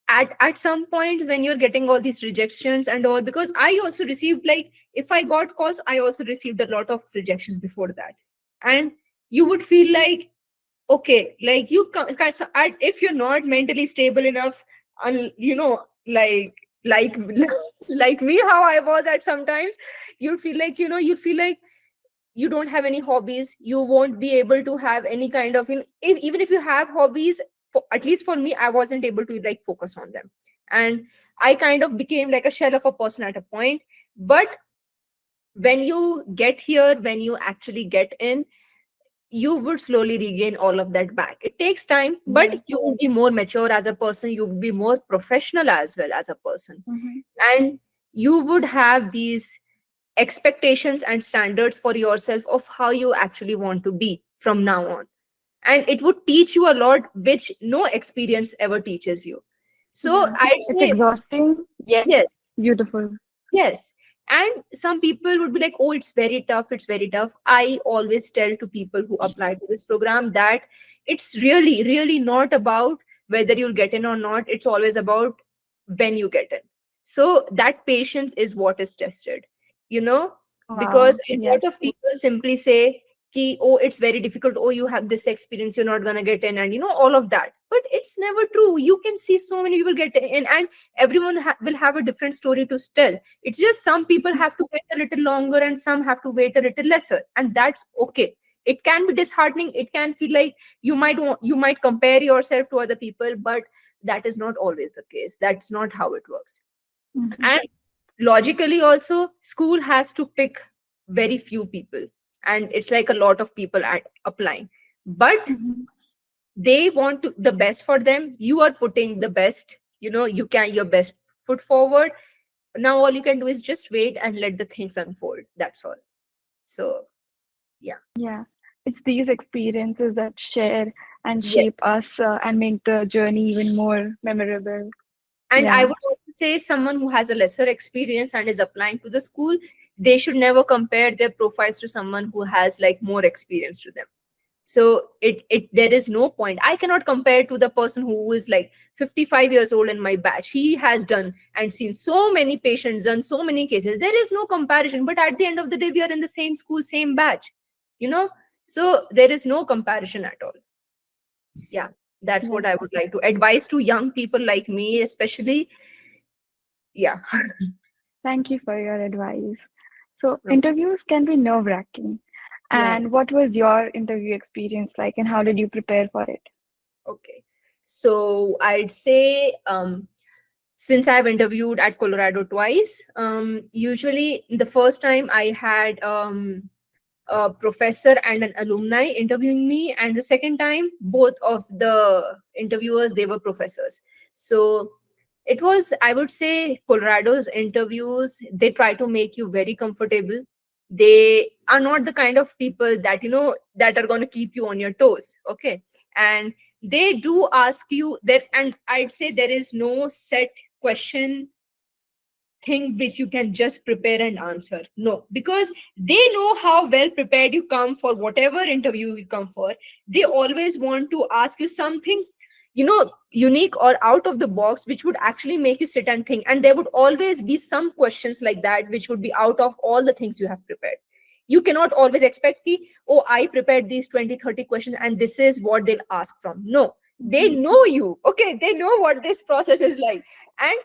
Speaker 2: at some points when you're getting all these rejections and all, because I also received, like, if I got calls, I also received a lot of rejections before that. And you would feel like, okay, like, you can't, if you're not mentally stable enough, like like me, how I was at sometimes, you'd feel like you don't have any hobbies, you won't be able to have any kind of, even if you have hobbies, at least for me, I wasn't able to, like, focus on them. And I kind of became like a shell of a person at a point. But when you get here, when you actually get in, you would slowly regain all of that back. It takes time, but
Speaker 1: Yes.
Speaker 2: you will be more mature as a person, you will be more professional as well as a person.
Speaker 1: Hmm.
Speaker 2: And you would have these expectations and standards for yourself of how you actually want to be from now on. And it would teach you a lot, which no experience ever teaches you. So
Speaker 1: Yeah.
Speaker 2: I'd
Speaker 1: It's
Speaker 2: say,
Speaker 1: exhausting, yet
Speaker 2: yes.
Speaker 1: beautiful.
Speaker 2: Yes. And some people would be like, oh, it's very tough. It's very tough. I always tell to people who apply to this program that it's really, really not about whether you'll get in or not. It's always about when you get in. So that patience is what is tested, you know, because
Speaker 1: Wow.
Speaker 2: a
Speaker 1: Yes.
Speaker 2: lot of people simply say, ki, oh, it's very difficult. Oh, you have this experience. You're not going to get in. And, all of that. But it's never true. You can see so many people get in, and everyone will have a different story to tell. It's just some people have to wait a little longer and some have to wait a little lesser, and that's okay. it can be disheartening. It can feel like you might compare yourself to other people, but that is not always the case. That's not how it works.
Speaker 1: Mhm.
Speaker 2: And logically also, school has to pick very few people, and it's like a lot of people applying, but
Speaker 1: Mhm.
Speaker 2: they want to the best for them. You are putting the best, you can your best foot forward. Now all you can do is just wait and let the things unfold. That's all. So yeah.
Speaker 1: Yeah, it's these experiences that share and
Speaker 2: Yes.
Speaker 1: shape us and make the journey even more memorable.
Speaker 2: And I
Speaker 1: Yeah,
Speaker 2: would also say someone who has a lesser experience and is applying to the school, they should never compare their profiles to someone who has like more experience to them. So it there is no point. I cannot compare to the person who is like 55 years old in my batch. He has done and seen so many patients, done so many cases. There is no comparison. But at the end of the day, we are in the same school, same batch, you know. So there is no comparison at all. Yeah, that's what
Speaker 1: yes.
Speaker 2: I would like to advise to young people like me, especially. Yeah.
Speaker 1: Thank you for your advice. So,
Speaker 2: No.
Speaker 1: interviews can be nerve-wracking.
Speaker 2: Yeah.
Speaker 1: And what was your interview experience like, and how did you prepare for it?
Speaker 2: Okay. So I'd say since I've interviewed at Colorado twice, usually the first time I had a professor and an alumni interviewing me, and the second time both of the interviewers, they were professors. So it was, I would say, Colorado's interviews, they try to make you very comfortable. They are not the kind of people that that are going to keep you on your toes. Okay. And they do ask you that, and I'd say there is no set question thing which you can just prepare and answer. No, because they know how well prepared you come for whatever interview you come for. They always want to ask you something, unique or out of the box, which would actually make you sit and think. And there would always be some questions like that, which would be out of all the things you have prepared. You cannot always expect oh, I prepared these 20, 30 questions and this is what they'll ask from. No, they
Speaker 1: Mhm.
Speaker 2: know you. Okay, they know what this process is like. And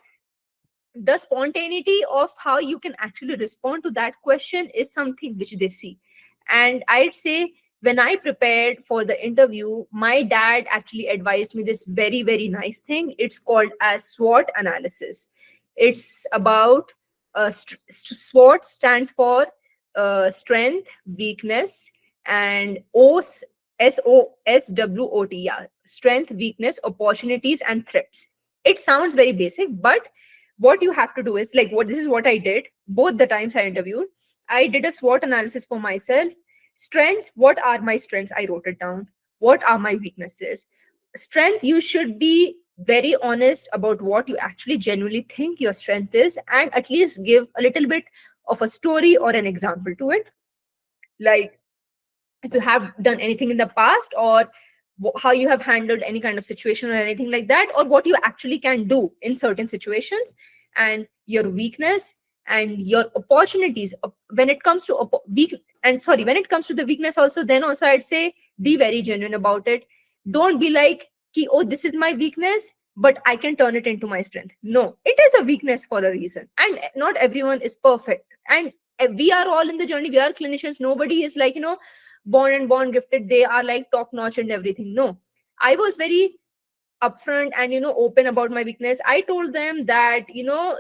Speaker 2: the spontaneity of how you can actually respond to that question is something which they see. And I'd say, when I prepared for the interview, my dad actually advised me this very, very nice thing. It's called as SWOT analysis. It's about SWOT stands for strength, weakness, and SWOT, yeah, strength, weakness, opportunities, and threats. It sounds very basic, but what you have to do is, like, what this is what I did both the times I interviewed. I did a SWOT analysis for myself. Strengths, what are my strengths? I wrote it down. What are my weaknesses? Strength, you should be very honest about what you actually genuinely think your strength is, and at least give a little bit of a story or an example to it. Like, if you have done anything in the past, or how you have handled any kind of situation or anything like that, or what you actually can do in certain situations. And your weakness and your opportunities, when it comes to when it comes to the weakness also, then also I'd say, be very genuine about it. Don't be like, oh, this is my weakness, but I can turn it into my strength. No, it is a weakness for a reason, and not everyone is perfect. And we are all in the journey. We are clinicians. Nobody is like, born gifted, they are like top notch and everything. No, I was very upfront and open about my weakness. I told them that,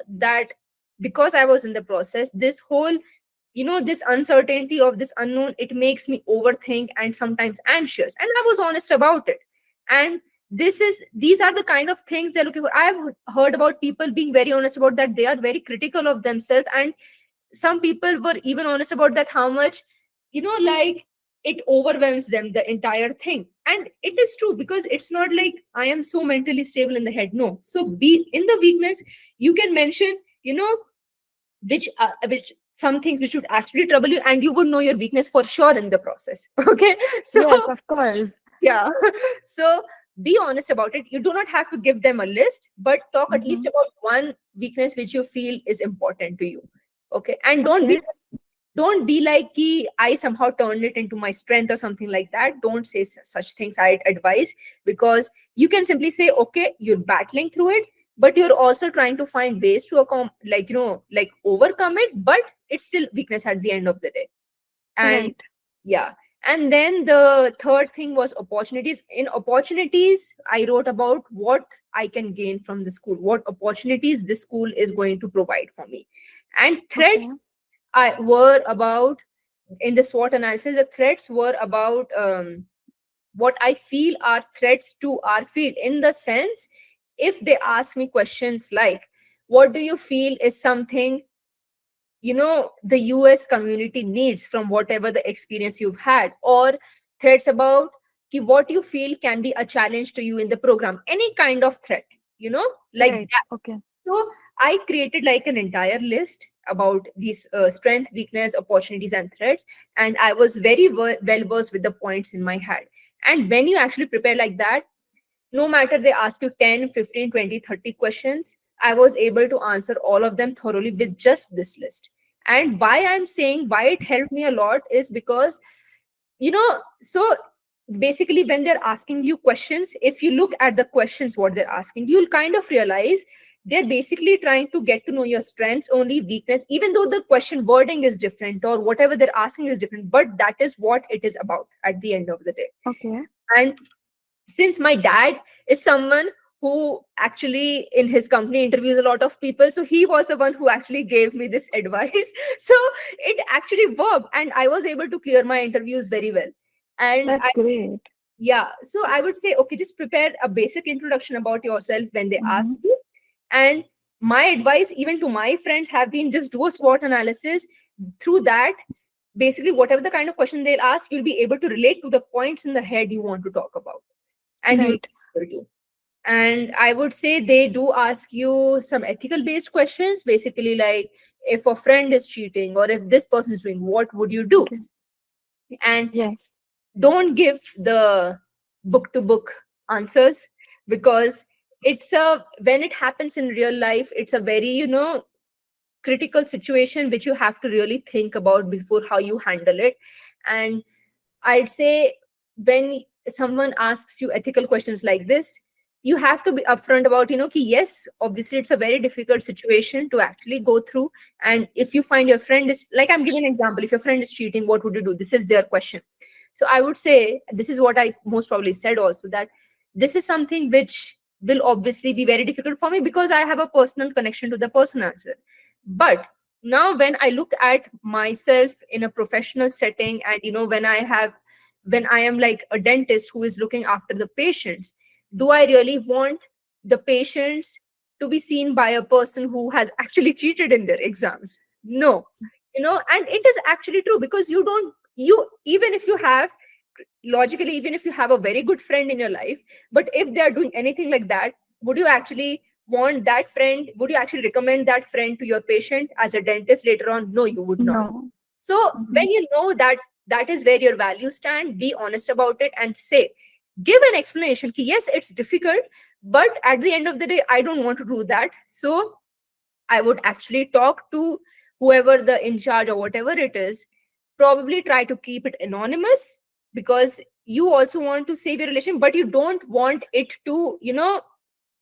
Speaker 2: that because I was in the process, this whole, this uncertainty of this unknown, it makes me overthink and sometimes anxious, and I was honest about it. And these are the kind of things they're looking for. I've heard about people being very honest about that. They are very critical of themselves, and some people were even honest about that, how much, like, it overwhelms them, the entire thing. And it is true, because it's not like I am so mentally stable in the head. No. So be in the weakness, you can mention, which some things which would actually trouble you, and you would know your weakness for sure in the process. Okay. So
Speaker 1: Yes, of course.
Speaker 2: yeah. So be honest about it. You do not have to give them a list, but talk at least
Speaker 1: Mhm.
Speaker 2: about one weakness which you feel is important to you. Okay. And
Speaker 1: Okay.
Speaker 2: don't be like, ki, I somehow turned it into my strength or something like that. Don't say such things, I'd advise. Because you can simply say, okay, you're battling through it, but you're also trying to find ways to like overcome it, but it's still weakness at the end of the day. And
Speaker 1: Right.
Speaker 2: yeah. And then the third thing was opportunities. In opportunities, I wrote about what I can gain from the school, what opportunities this school is going to provide for me. And
Speaker 1: Okay.
Speaker 2: threats I were about, in the SWOT analysis, the threats were about what I feel are threats to our field. In the sense, if they ask me questions like, what do you feel is something the US community needs from whatever the experience you've had, or threats about what you feel can be a challenge to you in the program, any kind of threat, like
Speaker 1: Right.
Speaker 2: that.
Speaker 1: Okay.
Speaker 2: So I created like an entire list about these strength, weakness, opportunities, and threats, and I was very well versed with the points in my head. And when you actually prepare like that, no matter they ask you 10, 15, 20, 30 questions, I was able to answer all of them thoroughly with just this list. And why I'm saying why it helped me a lot is because, so basically when they're asking you questions, if you look at the questions what they're asking, you'll kind of realize they're basically trying to get to know your strengths only, weakness, even though the question wording is different or whatever they're asking is different, but that is what it is about at the end of the day.
Speaker 1: Okay.
Speaker 2: And since my dad is someone who actually in his company interviews a lot of people, so he was the one who actually gave me this advice. So it actually worked, and I was able to clear my interviews very well. And
Speaker 1: That's great.
Speaker 2: yeah, so I would say, okay, just prepare a basic introduction about yourself when they
Speaker 1: Mm-hmm.
Speaker 2: ask you. And my advice even to my friends have been, just do a SWOT analysis. Through that, basically whatever the kind of question they'll ask, you'll be able to relate to the points in the head you want to talk about, and you'll
Speaker 1: Right.
Speaker 2: be able to. And I would say they do ask you some ethical based questions, basically like, if a friend is cheating or if this person is doing, what would you do?
Speaker 1: Okay.
Speaker 2: And
Speaker 1: Yes.
Speaker 2: don't give the book to book answers, because it's a when it happens in real life, it's a very critical situation which you have to really think about before how you handle it. And I'd say, when someone asks you ethical questions like this, you have to be upfront about, ki yes, obviously it's a very difficult situation to actually go through. And if you find your friend is, like, I'm giving an example, if your friend is cheating, what would you do? This is their question. So I would say, this is what I most probably said also, that this is something which will obviously be very difficult for me because I have a personal connection to the person as well. But now when I look at myself in a professional setting, and when I am like a dentist who is looking after the patients, do I really want the patients to be seen by a person who has actually cheated in their exams? No. And it is actually true, because you even if you have, logically, even if you have a very good friend in your life, but if they are doing anything like that, would you actually want that friend, would you actually recommend that friend to your patient as a dentist later on? No, you would not.
Speaker 1: No.
Speaker 2: So
Speaker 1: Mm-hmm.
Speaker 2: when you know that that is where your values stand, be honest about it and say, give an explanation ki, yes, it's difficult, but at the end of the day, I don't want to do that. So I would actually talk to whoever the in charge or whatever it is, probably try to keep it anonymous, because you also want to save your relation, but you don't want it to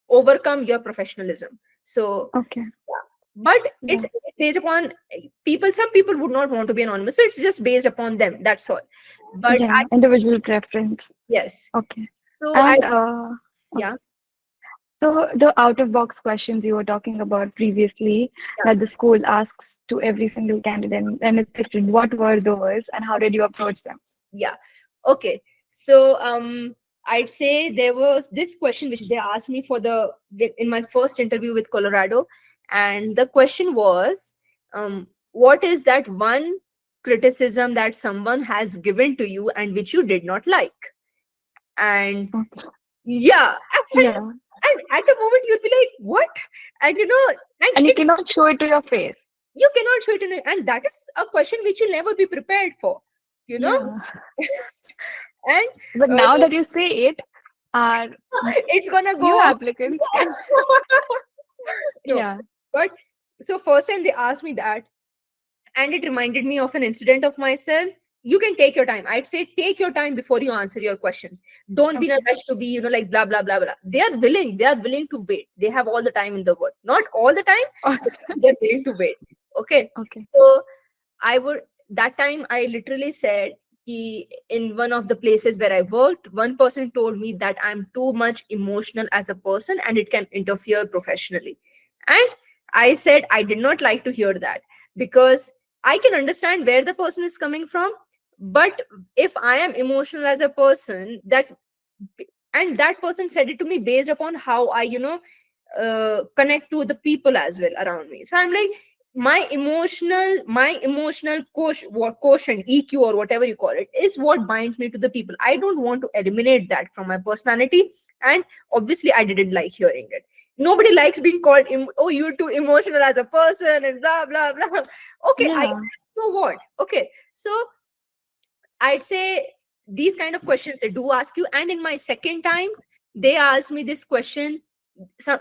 Speaker 2: overcome your professionalism. So
Speaker 1: Okay.
Speaker 2: but it's
Speaker 1: Yeah.
Speaker 2: based upon people. Some people would not want to be anonymous, so it's just based upon them, that's all. But I
Speaker 1: Yeah. Individual preference.
Speaker 2: yes.
Speaker 1: Okay.
Speaker 2: So I
Speaker 1: And
Speaker 2: yeah.
Speaker 1: okay. So the out of box questions you were talking about previously
Speaker 2: Yeah.
Speaker 1: that the school asks to every single candidate and it's different. What were those and how did you approach them?
Speaker 2: Yeah. Okay. So I'd say there was this question which they asked me in my first interview with Colorado, and the question was, what is that one criticism that someone has given to you and which you did not like? And
Speaker 1: Okay.
Speaker 2: yeah,
Speaker 1: Yeah.
Speaker 2: and at the moment you'll be like, what? And and
Speaker 1: And you
Speaker 2: it
Speaker 1: cannot show it to your face.
Speaker 2: you cannot show it and that is a question which you'll never be prepared for, you know.
Speaker 1: Yeah.
Speaker 2: And
Speaker 1: But
Speaker 2: uh,
Speaker 1: now that you say it, our
Speaker 2: it's gonna
Speaker 1: new
Speaker 2: go.
Speaker 1: applicants can.
Speaker 2: No,
Speaker 1: Yeah.
Speaker 2: but so first time they asked me that, and it reminded me of an incident of myself. You can take your time. I'd say take your time before you answer your questions. Don't be in a
Speaker 1: Okay.
Speaker 2: rush to be, like blah blah blah blah. They are willing to wait. They have all the time in the world. Not all the time, but they're willing to wait. Okay.
Speaker 1: Okay.
Speaker 2: So I would, that time I literally said, in one of the places where I worked, one person told me that I'm too much emotional as a person and it can interfere professionally. And I said I did not like to hear that, because I can understand where the person is coming from. But if I am emotional as a person, and that person said it to me based upon how I, connect to the people as well around me. So I'm like, my emotional quotient, EQ, or whatever you call it, is what binds me to the people. I don't want to eliminate that from my personality. And obviously I didn't like hearing it. Nobody likes being called oh, you're too emotional as a person and blah blah blah. Okay, I
Speaker 1: Yeah.
Speaker 2: so what? Okay, so I'd say these kind of questions they do ask you. And in my second time, they asked me this question. So,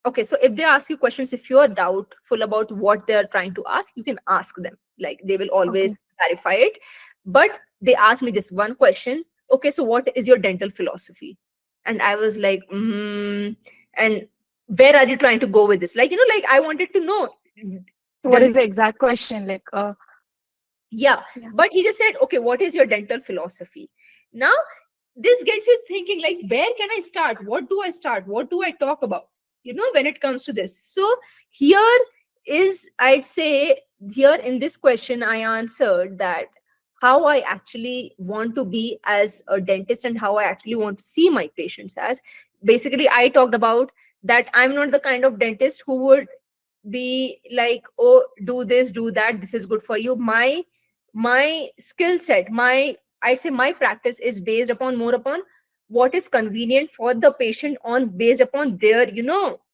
Speaker 2: okay, so if they ask you questions, if you're doubtful about what they're trying to ask, you can ask them. Like, they will
Speaker 1: Okay.
Speaker 2: always clarify it. But they asked me this one question. Okay, so what is your dental philosophy? And I was like, and where are you trying to go with this? Like, like I wanted to know,
Speaker 1: What
Speaker 2: does
Speaker 1: is the exact question? Like,
Speaker 2: yeah,
Speaker 1: yeah.
Speaker 2: but he just said, okay, what is your dental philosophy? Now, this gets you thinking, like, where can I start? What do I start? What do I talk about? When it comes to this. So, here is, I'd say, here in this question, I answered that how I actually want to be as a dentist and how I actually want to see my patients as. Basically, I talked about that I'm not the kind of dentist who would be like, oh, do this, do that, this is good for you. My skill set, my, I'd say, my practice is based upon more upon what is convenient for the patient, on based upon their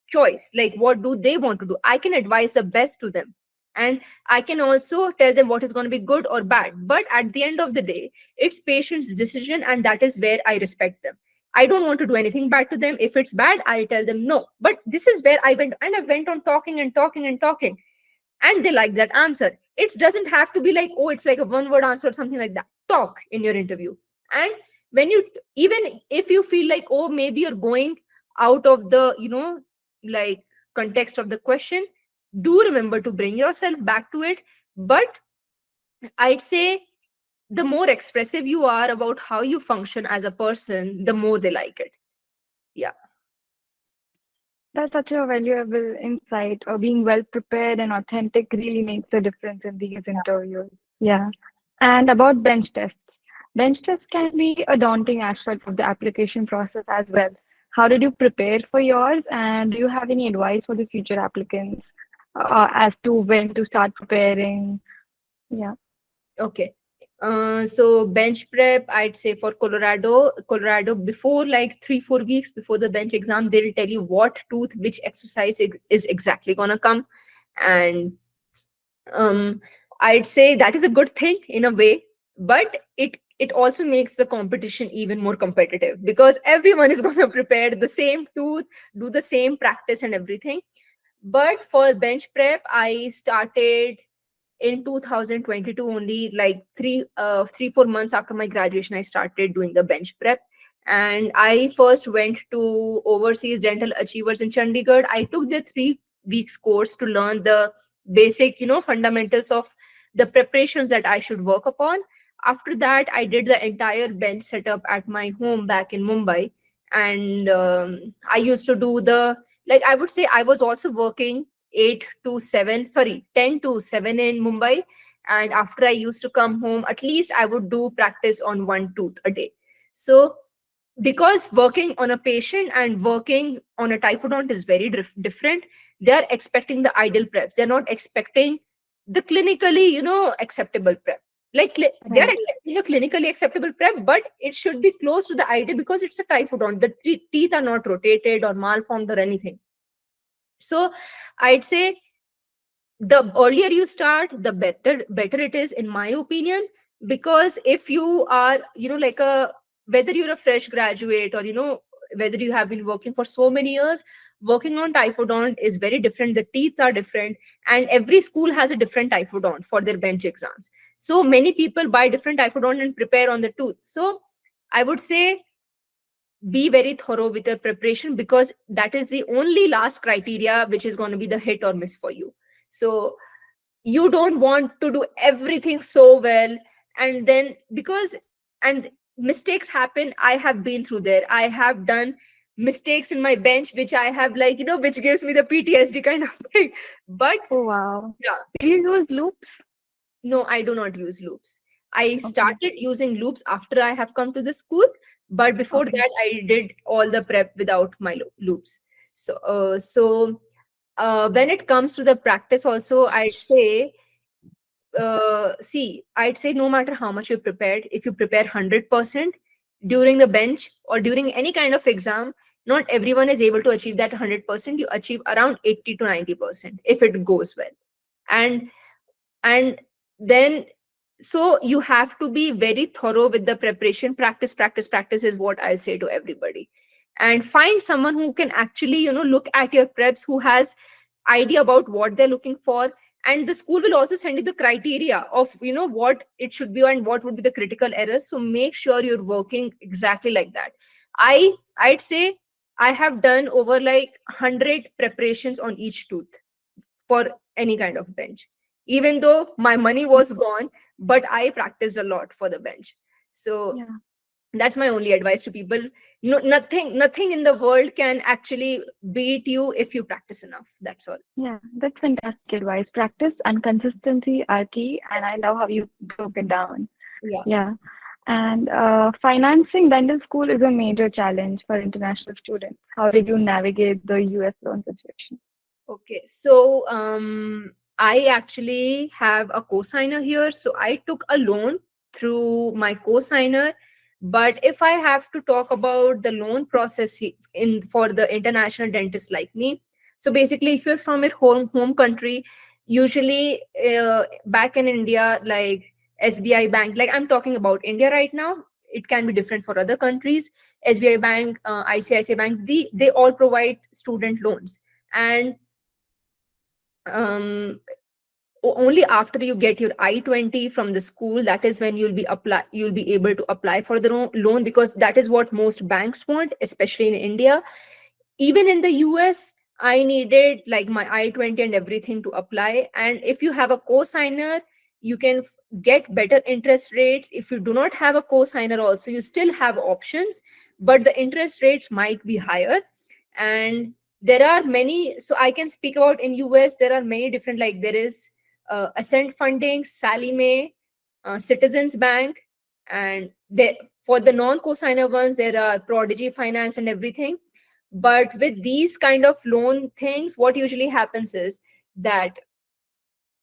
Speaker 2: choice, like what do they want to do. I can advise the best to them, and I can also tell them what is going to be good or bad, but at the end of the day, it's patient's decision, and that is where I respect them. I don't want to do anything bad to them. If it's bad, I'll tell them no. But this is where I went, and I went on talking and talking and talking, and they like that answer. It doesn't have to be like, oh, it's like a one word answer or something like that. Talk in your interview. And when you, even if you feel like, oh, maybe you're going out of the, like, context of the question, do remember to bring yourself back to it. But I'd say the more expressive you are about how you function as a person, the more they like it. Yeah.
Speaker 1: That's such a valuable insight. Being well prepared and authentic really makes a difference in these interviews. Yeah. And about bench tests. Bench tests can be a daunting aspect of the application process as well. How did you prepare for yours? And do you have any advice for the future applicants as to when to start preparing? Yeah.
Speaker 2: Okay. So bench prep, I'd say for Colorado, before like 3-4 weeks before the bench exam, they'll tell you what tooth, which exercise is exactly gonna come. And um, I'd say that is a good thing in a way, but it also makes the competition even more competitive, because everyone is gonna prepare the same tooth, do the same practice and everything. But for bench prep, I started in 2022, only like 3-4 months after my graduation. I started doing the bench prep, and I first went to Overseas Dental Achievers in Chandigarh. I took the 3 weeks course to learn the basic, fundamentals of the preparations that I should work upon. After that, I did the entire bench setup at my home back in Mumbai. And I used to do the, like, I would say I was also working 8 to 7, sorry, 10 to 7 in Mumbai. And after I used to come home, at least I would do practice on one tooth a day. So, because working on a patient and working on a typhodont is very different, they are expecting the ideal preps. They're not expecting the clinically, acceptable prep. Like, they're
Speaker 1: Right.
Speaker 2: accepting a clinically acceptable prep, but it should be close to the ideal, because it's a typhodont. The teeth are not rotated or malformed or anything. So I'd say the earlier you start, the better it is, in my opinion. Because if you are, like a, whether you're a fresh graduate or whether you have been working for so many years, working on typhodont is very different. The teeth are different, and every school has a different typhodont for their bench exams. So many people buy different typhodont and prepare on the tooth. So I would say be very thorough with your preparation, because that is the only last criteria which is going to be the hit or miss for you. So you don't want to do everything so well And then and mistakes happen. I have been through there. I have done mistakes in my bench, which I have, like, which gives me the PTSD kind of thing. But
Speaker 1: Oh, wow.
Speaker 2: yeah,
Speaker 1: Did you use loops?
Speaker 2: no, I do not use loops. I
Speaker 1: Okay.
Speaker 2: started using loops after I have come to the school, but before
Speaker 1: Okay.
Speaker 2: that, I did all the prep without my loops. So, when it comes to the practice, also, I'd say no matter how much you prepared, if you prepare 100% during the bench or during any kind of exam, not everyone is able to achieve that 100%. You achieve around 80 to 90% if it goes well. And and then, so you have to be very thorough with the preparation. Practice, practice, practice is what I'll say to everybody. And find someone who can actually, look at your preps, who has idea about what they're looking for. And the school will also send you the criteria of, what it should be and what would be the critical errors. So make sure you're working exactly like that. I'd say I have done over like 100 preparations on each tooth for any kind of bench, even though my money was gone, but I practiced a lot for the bench. So
Speaker 1: Yeah.
Speaker 2: that's my only advice to people. No, nothing in the world can actually beat you if you practice enough. That's all.
Speaker 1: Yeah. That's fantastic advice. Practice and consistency are key, and I love how you broke it down.
Speaker 2: Yeah.
Speaker 1: Yeah. And financing dental school is a major challenge for international students. How did you navigate the US loan situation?
Speaker 2: Okay, so I actually have a co-signer here. So I took a loan through my co-signer. But if I have to talk about the loan process in for the international dentist like me, so basically, if you're from your home country, usually back in India, like SBI Bank, like I'm talking about India right now. It can be different for other countries. SBI Bank, ICICI Bank, they all provide student loans. And um only after you get your I-20 from the school, that is when you'll be able to apply for the loan, because that is what most banks want, especially in India. Even in the US, I needed like my I-20 and everything to apply. And if you have a co-signer, you can get better interest rates. If you do not have a co-signer also, you still have options, but the interest rates might be higher. And there are many, so I can speak about in US, there are many different, like there is Ascent Funding, Sally Mae, Citizens Bank, and for the non-co-signer ones, there are Prodigy Finance and everything. But with these kind of loan things, what usually happens is that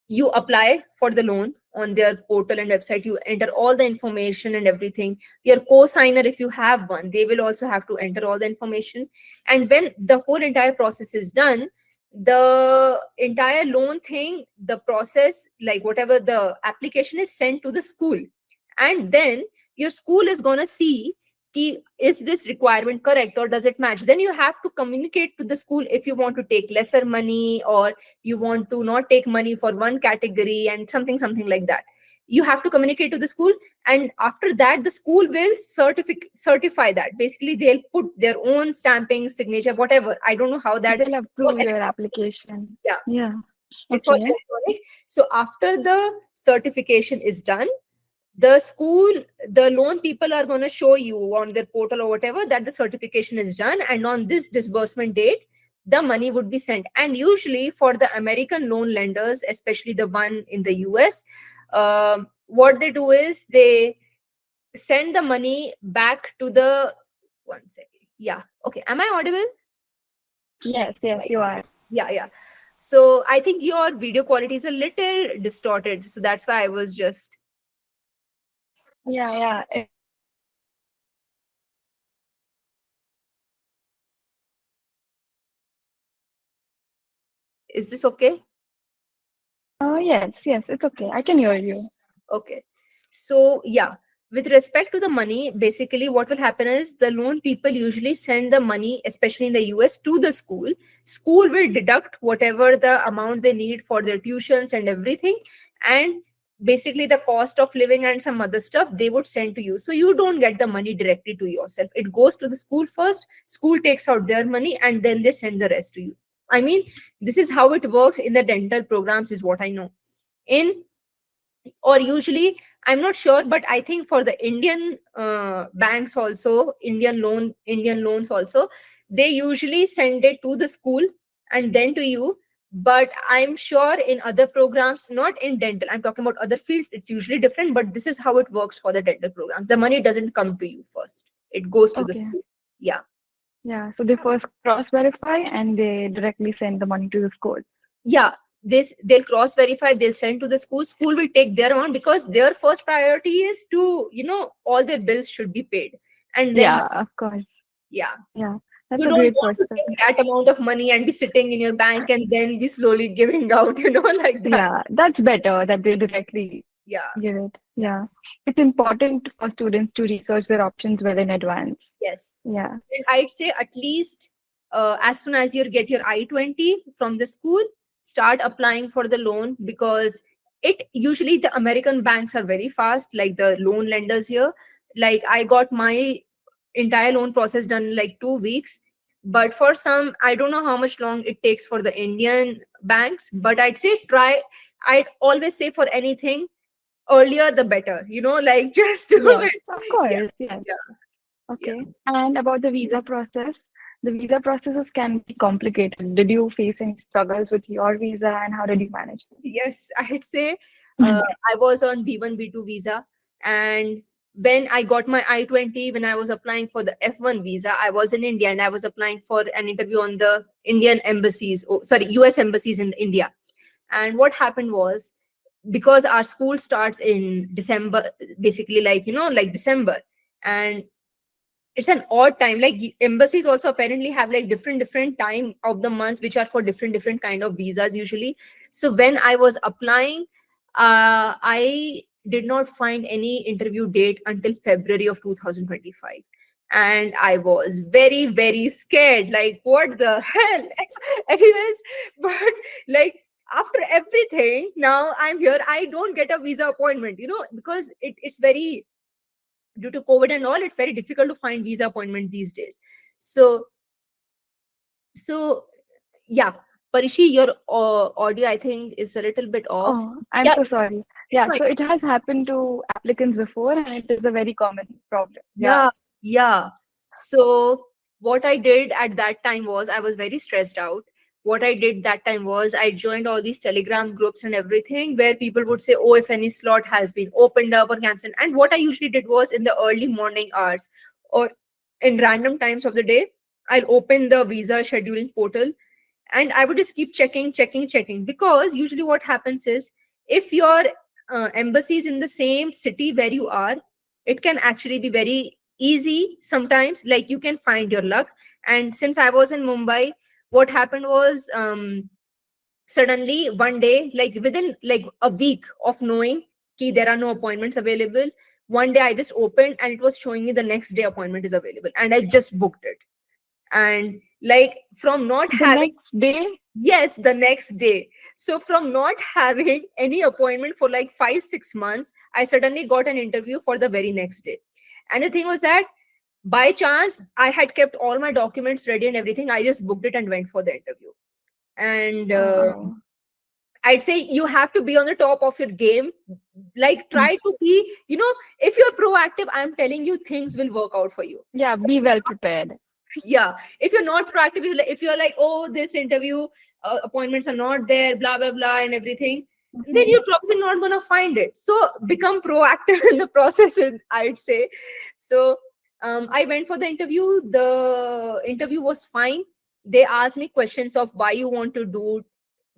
Speaker 2: you apply for the loan on their portal and website, you enter all the information and everything. Your co-signer, if you have one, they will also have to enter all the information. And when the whole entire process is done, the entire loan thing, the process, like whatever the application, is sent to the school. And then your school is going to see is this requirement correct or does it match. Then you have to communicate to the school if you want to take lesser money, or you want to not take money for one category, and something like that. You have to communicate to the school. And after that, the school will certify that. Basically, they'll put their own stamping, signature, whatever. I don't know how that.
Speaker 1: They'll approve your application.
Speaker 2: Yeah,
Speaker 1: Yeah.
Speaker 2: it's all
Speaker 1: Okay.
Speaker 2: electronic. So after the certification is done, the school, the loan people are going to show you on their portal or whatever that the certification is done, and on this disbursement date the money would be sent. And usually for the American loan lenders, especially the one in the US, what they do is they send the money back to the, one second, yeah, okay, am I audible?
Speaker 1: Yes, yes, you are.
Speaker 2: Yeah, yeah. So I think your video quality is a little distorted, so that's why I was just,
Speaker 1: Yeah, yeah.
Speaker 2: is this okay?
Speaker 1: Yes, yes, it's okay. I can hear you.
Speaker 2: Okay. So, yeah, with respect to the money, basically what will happen is the loan people usually send the money, especially in the US, to the school. School will deduct whatever the amount they need for their tuitions and everything. And basically the cost of living and some other stuff they would send to you. So you don't get the money directly to yourself. It goes to the school first, school takes out their money, and then they send the rest to you. I mean, this is how it works in the dental programs, is what I know. In or usually, I'm not sure, but I think for the Indian banks also, Indian loans also, they usually send it to the school and then to you. But I'm sure in other programs, not in dental, I'm talking about other fields, it's usually different, but this is how it works for the dental programs. The money doesn't come to you first, it goes to the
Speaker 1: Okay.
Speaker 2: school. Yeah.
Speaker 1: Yeah. So they first cross verify and they directly send the money to the school.
Speaker 2: Yeah, this, they'll cross verify, they'll send to the school, school will take their amount, because their first priority is to, all their bills should be paid, and then,
Speaker 1: Yeah, of course.
Speaker 2: yeah,
Speaker 1: Yeah. That's
Speaker 2: you
Speaker 1: a
Speaker 2: don't
Speaker 1: great
Speaker 2: want to
Speaker 1: perspective.
Speaker 2: take that amount of money and be sitting in your bank and then be slowly giving out, like that.
Speaker 1: Yeah, that's better that they directly
Speaker 2: Yeah.
Speaker 1: give it.
Speaker 2: Yeah.
Speaker 1: Yeah. It's important for students to research their options well in advance.
Speaker 2: Yes.
Speaker 1: Yeah.
Speaker 2: And I'd say at least as soon as you get your I-20 from the school, start applying for the loan, because it usually, the American banks are very fast, like the loan lenders here. Like I got my entire loan process done in like 2 weeks. But for some, I don't know how much long it takes for the Indian banks, but I'd say try, I'd always say for anything, earlier the better, like just do it.
Speaker 1: Yes, of
Speaker 2: Yeah.
Speaker 1: course. Yes.
Speaker 2: Yeah. Yeah.
Speaker 1: Okay. And about the visa processes can be complicated. Did you face any struggles with your visa and how did you manage
Speaker 2: Yes, I'd say
Speaker 1: them?
Speaker 2: I was on B1, B2 visa. And when I got my I-20, when I was applying for the F1 visa, I was in India and I was applying for an interview on the Indian embassies, oh, sorry, US embassies in India. And what happened was, because our school starts in December, basically, like, like December. And it's an odd time, like embassies also apparently have like different time of the months, which are for different kind of visas usually. So when I was applying, I did not find any interview date until February of 2025, and I was very scared, like what the hell. Anyways, but like after everything, now I'm here, I don't get a visa appointment, because it's very, due to COVID and all, it's very difficult to find visa appointment these days. So so yeah, Parishi, your audio I think is a little bit off.
Speaker 1: Oh, I'm
Speaker 2: Yeah,
Speaker 1: so sorry.
Speaker 2: it's
Speaker 1: Yeah,
Speaker 2: fine.
Speaker 1: so it has happened to applicants before and it is a very common problem. Yeah.
Speaker 2: Yeah, yeah. So what I did at that time was, I was very stressed out. What I did that time was, I joined all these Telegram groups and everything, where people would say, "Oh, if any slot has been opened up or cancelled." And what I usually did was, in the early morning hours or in random times of the day, I'll open the visa scheduling portal, and I would just keep checking, because usually what happens is, if your embassy is in the same city where you are, it can actually be very easy sometimes, like you can find your luck. And since I was in Mumbai, what happened was, suddenly one day, like within like a week of knowing ki there are no appointments available, one day I just opened and it was showing me the next day appointment is available, and I just booked it. And like from not
Speaker 1: The
Speaker 2: having,
Speaker 1: next day,
Speaker 2: yes, the next day. So from not having any appointment for like 5 6 months, I suddenly got an interview for the very next day. And the thing was that, by chance, I had kept all my documents ready and everything, I just booked it and went for the interview. And
Speaker 1: oh,
Speaker 2: I'd say you have to be on the top of your game. Like
Speaker 1: mm,
Speaker 2: try to be, if you're proactive, I'm telling you, things will work out for you.
Speaker 1: yeah, be well prepared.
Speaker 2: Yeah, if you're not proactive, if you're like, oh, this interview appointments are not there, blah blah blah and everything, then
Speaker 1: Mhm.
Speaker 2: you're probably not going to find it. So become proactive in the process, I'd say. So I went for the interview. The interview was fine. They asked me questions of why you want to do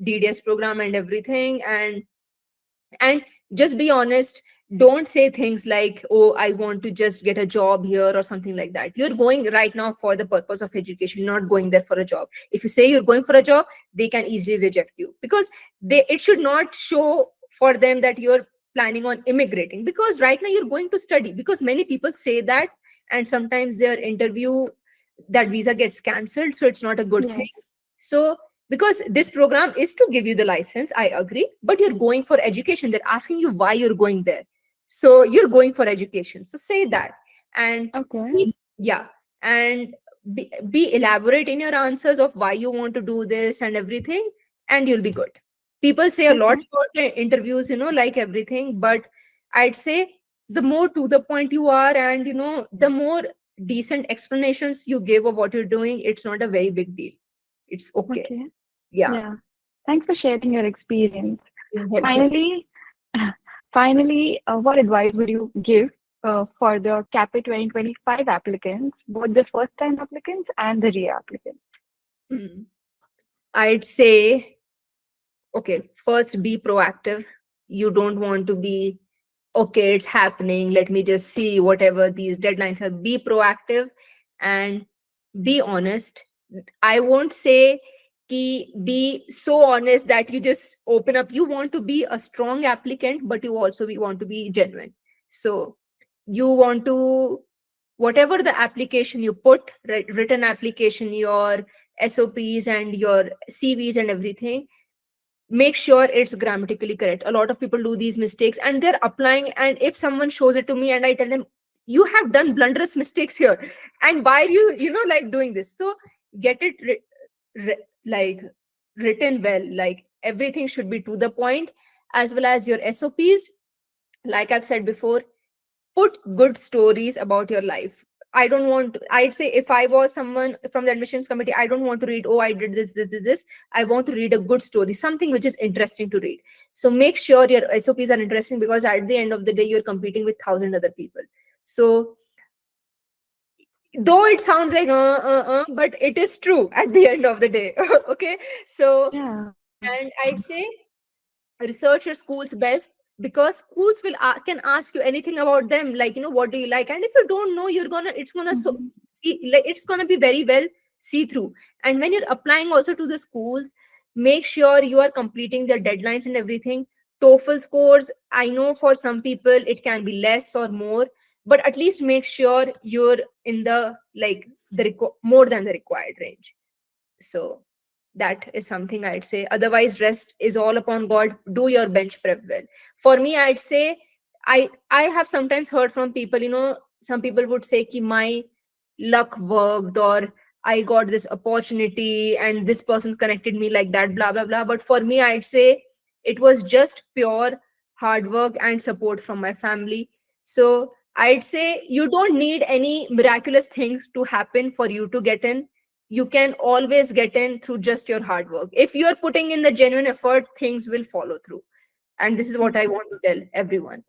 Speaker 2: DDS program and everything. And just be honest. Don't say things like, oh, I want to just get a job here or something like that. You're going right now for the purpose of education, not going there for a job. If you say you're going for a job, they can easily reject you, because it should not show for them that you're planning on immigrating, because right now you're going to study. Because many people say that, and sometimes their interview, that visa gets cancelled, so it's not a good thing.
Speaker 1: Yes.
Speaker 2: So, because this program is to give you the license, I agree, but you're going for education. They're asking you why you're going there. So you're going for education, so say that. And
Speaker 1: Okay.
Speaker 2: yeah, and be elaborate in your answers of why you want to do this and everything, and you'll be good. People say a lot
Speaker 1: Okay.
Speaker 2: about the interviews, like everything, but I'd say the more to the point you are, and the more decent explanations you give of what you're doing, it's not a very big deal. It's okay.
Speaker 1: Okay.
Speaker 2: Yeah.
Speaker 1: Yeah. Thanks for sharing your experience.
Speaker 2: Being helpful.
Speaker 1: Finally, finally, what advice would you give for the CAPID 2025 applicants, both the first-time applicants and the re-applicants?
Speaker 2: Hmm. I'd say, okay, first be proactive. You don't want to be, okay, it's happening, let me just see whatever these deadlines are. Be proactive and be honest. I won't say ki be so honest that you just open up. You want to be a strong applicant, but you also want to be genuine. So you want to, whatever the application you put, written application, your SOPs and your CVs and everything, make sure it's grammatically correct. A lot of people do these mistakes and they're applying, and if someone shows it to me and I tell them, you have done blunderous mistakes here, and why are you like doing this? So get it like written well, like everything should be to the point, as well as your SOPs. Like I've said before, put good stories about your life. I don't want to, I'd say if I was someone from the admissions committee, I don't want to read, oh, I did this. I want to read a good story, something which is interesting to read. So make sure your SOPs are interesting, because at the end of the day, you're competing with 1,000 other people. So though it sounds like but it is true at the end of the day. Okay. So,
Speaker 1: Yeah.
Speaker 2: and I'd say research your schools best, because schools will can ask you anything about them, like what do you like, and if you don't know, you're gonna it's gonna so
Speaker 1: Mhm.
Speaker 2: see, like it's gonna be very well see through. And when you're applying also to the schools, make sure you are completing their deadlines and everything. TOEFL scores, I know for some people it can be less or more, but at least make sure you're in the like more than the required range. So that is something I'd say. Otherwise, rest is all upon God. Do your bench prep well. For me, I'd say I have sometimes heard from people, some people would say ki my luck worked, or I got this opportunity and this person connected me like that, blah blah blah. But for me, I'd say it was just pure hard work and support from my family. So I'd say you don't need any miraculous thing to happen for you to get in. You can always get in through just your hard work. If you're putting in the genuine effort, things will follow through. And this is what I
Speaker 1: Mhm.
Speaker 2: want to tell everyone.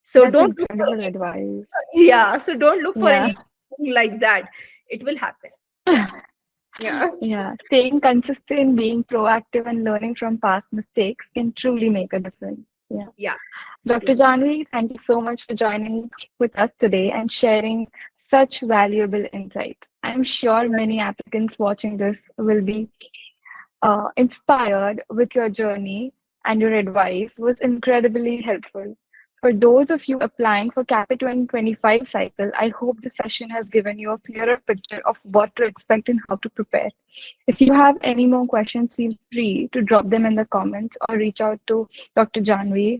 Speaker 2: So
Speaker 1: That's
Speaker 2: don't look for
Speaker 1: incredible
Speaker 2: any,
Speaker 1: advice.
Speaker 2: yeah, so don't look for
Speaker 1: Yeah.
Speaker 2: anything like that. It will happen. Yeah.
Speaker 1: Yeah. Staying consistent, being proactive, and learning from past mistakes can truly make a difference. Yeah.
Speaker 2: Yeah.
Speaker 1: Dr.
Speaker 2: True.
Speaker 1: Janvi, thank you so much for joining with us today and sharing such valuable insights. I'm sure many applicants watching this will be inspired with your journey, and your advice was incredibly helpful. For those of you applying for CAPIT 2025 cycle, I hope the session has given you a clearer picture of what to expect and how to prepare. If you have any more questions, feel free to drop them in the comments or reach out to Dr. Janvi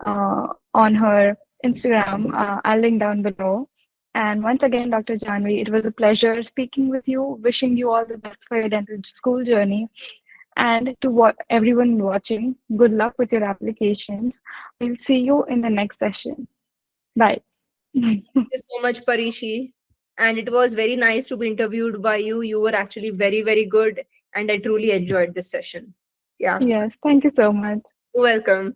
Speaker 1: on her Instagram. I'll link down below. And once again, Dr. Janvi, it was a pleasure speaking with you, wishing you all the best for your dental school journey. And to everyone watching, good luck with your applications. We'll see you in the next session. Bye.
Speaker 2: Thank you so much, Parishi. And it was very nice to be interviewed by you. You were actually very, very good. And I truly enjoyed this session. Yeah.
Speaker 1: Yes, thank you so much.
Speaker 2: You're welcome.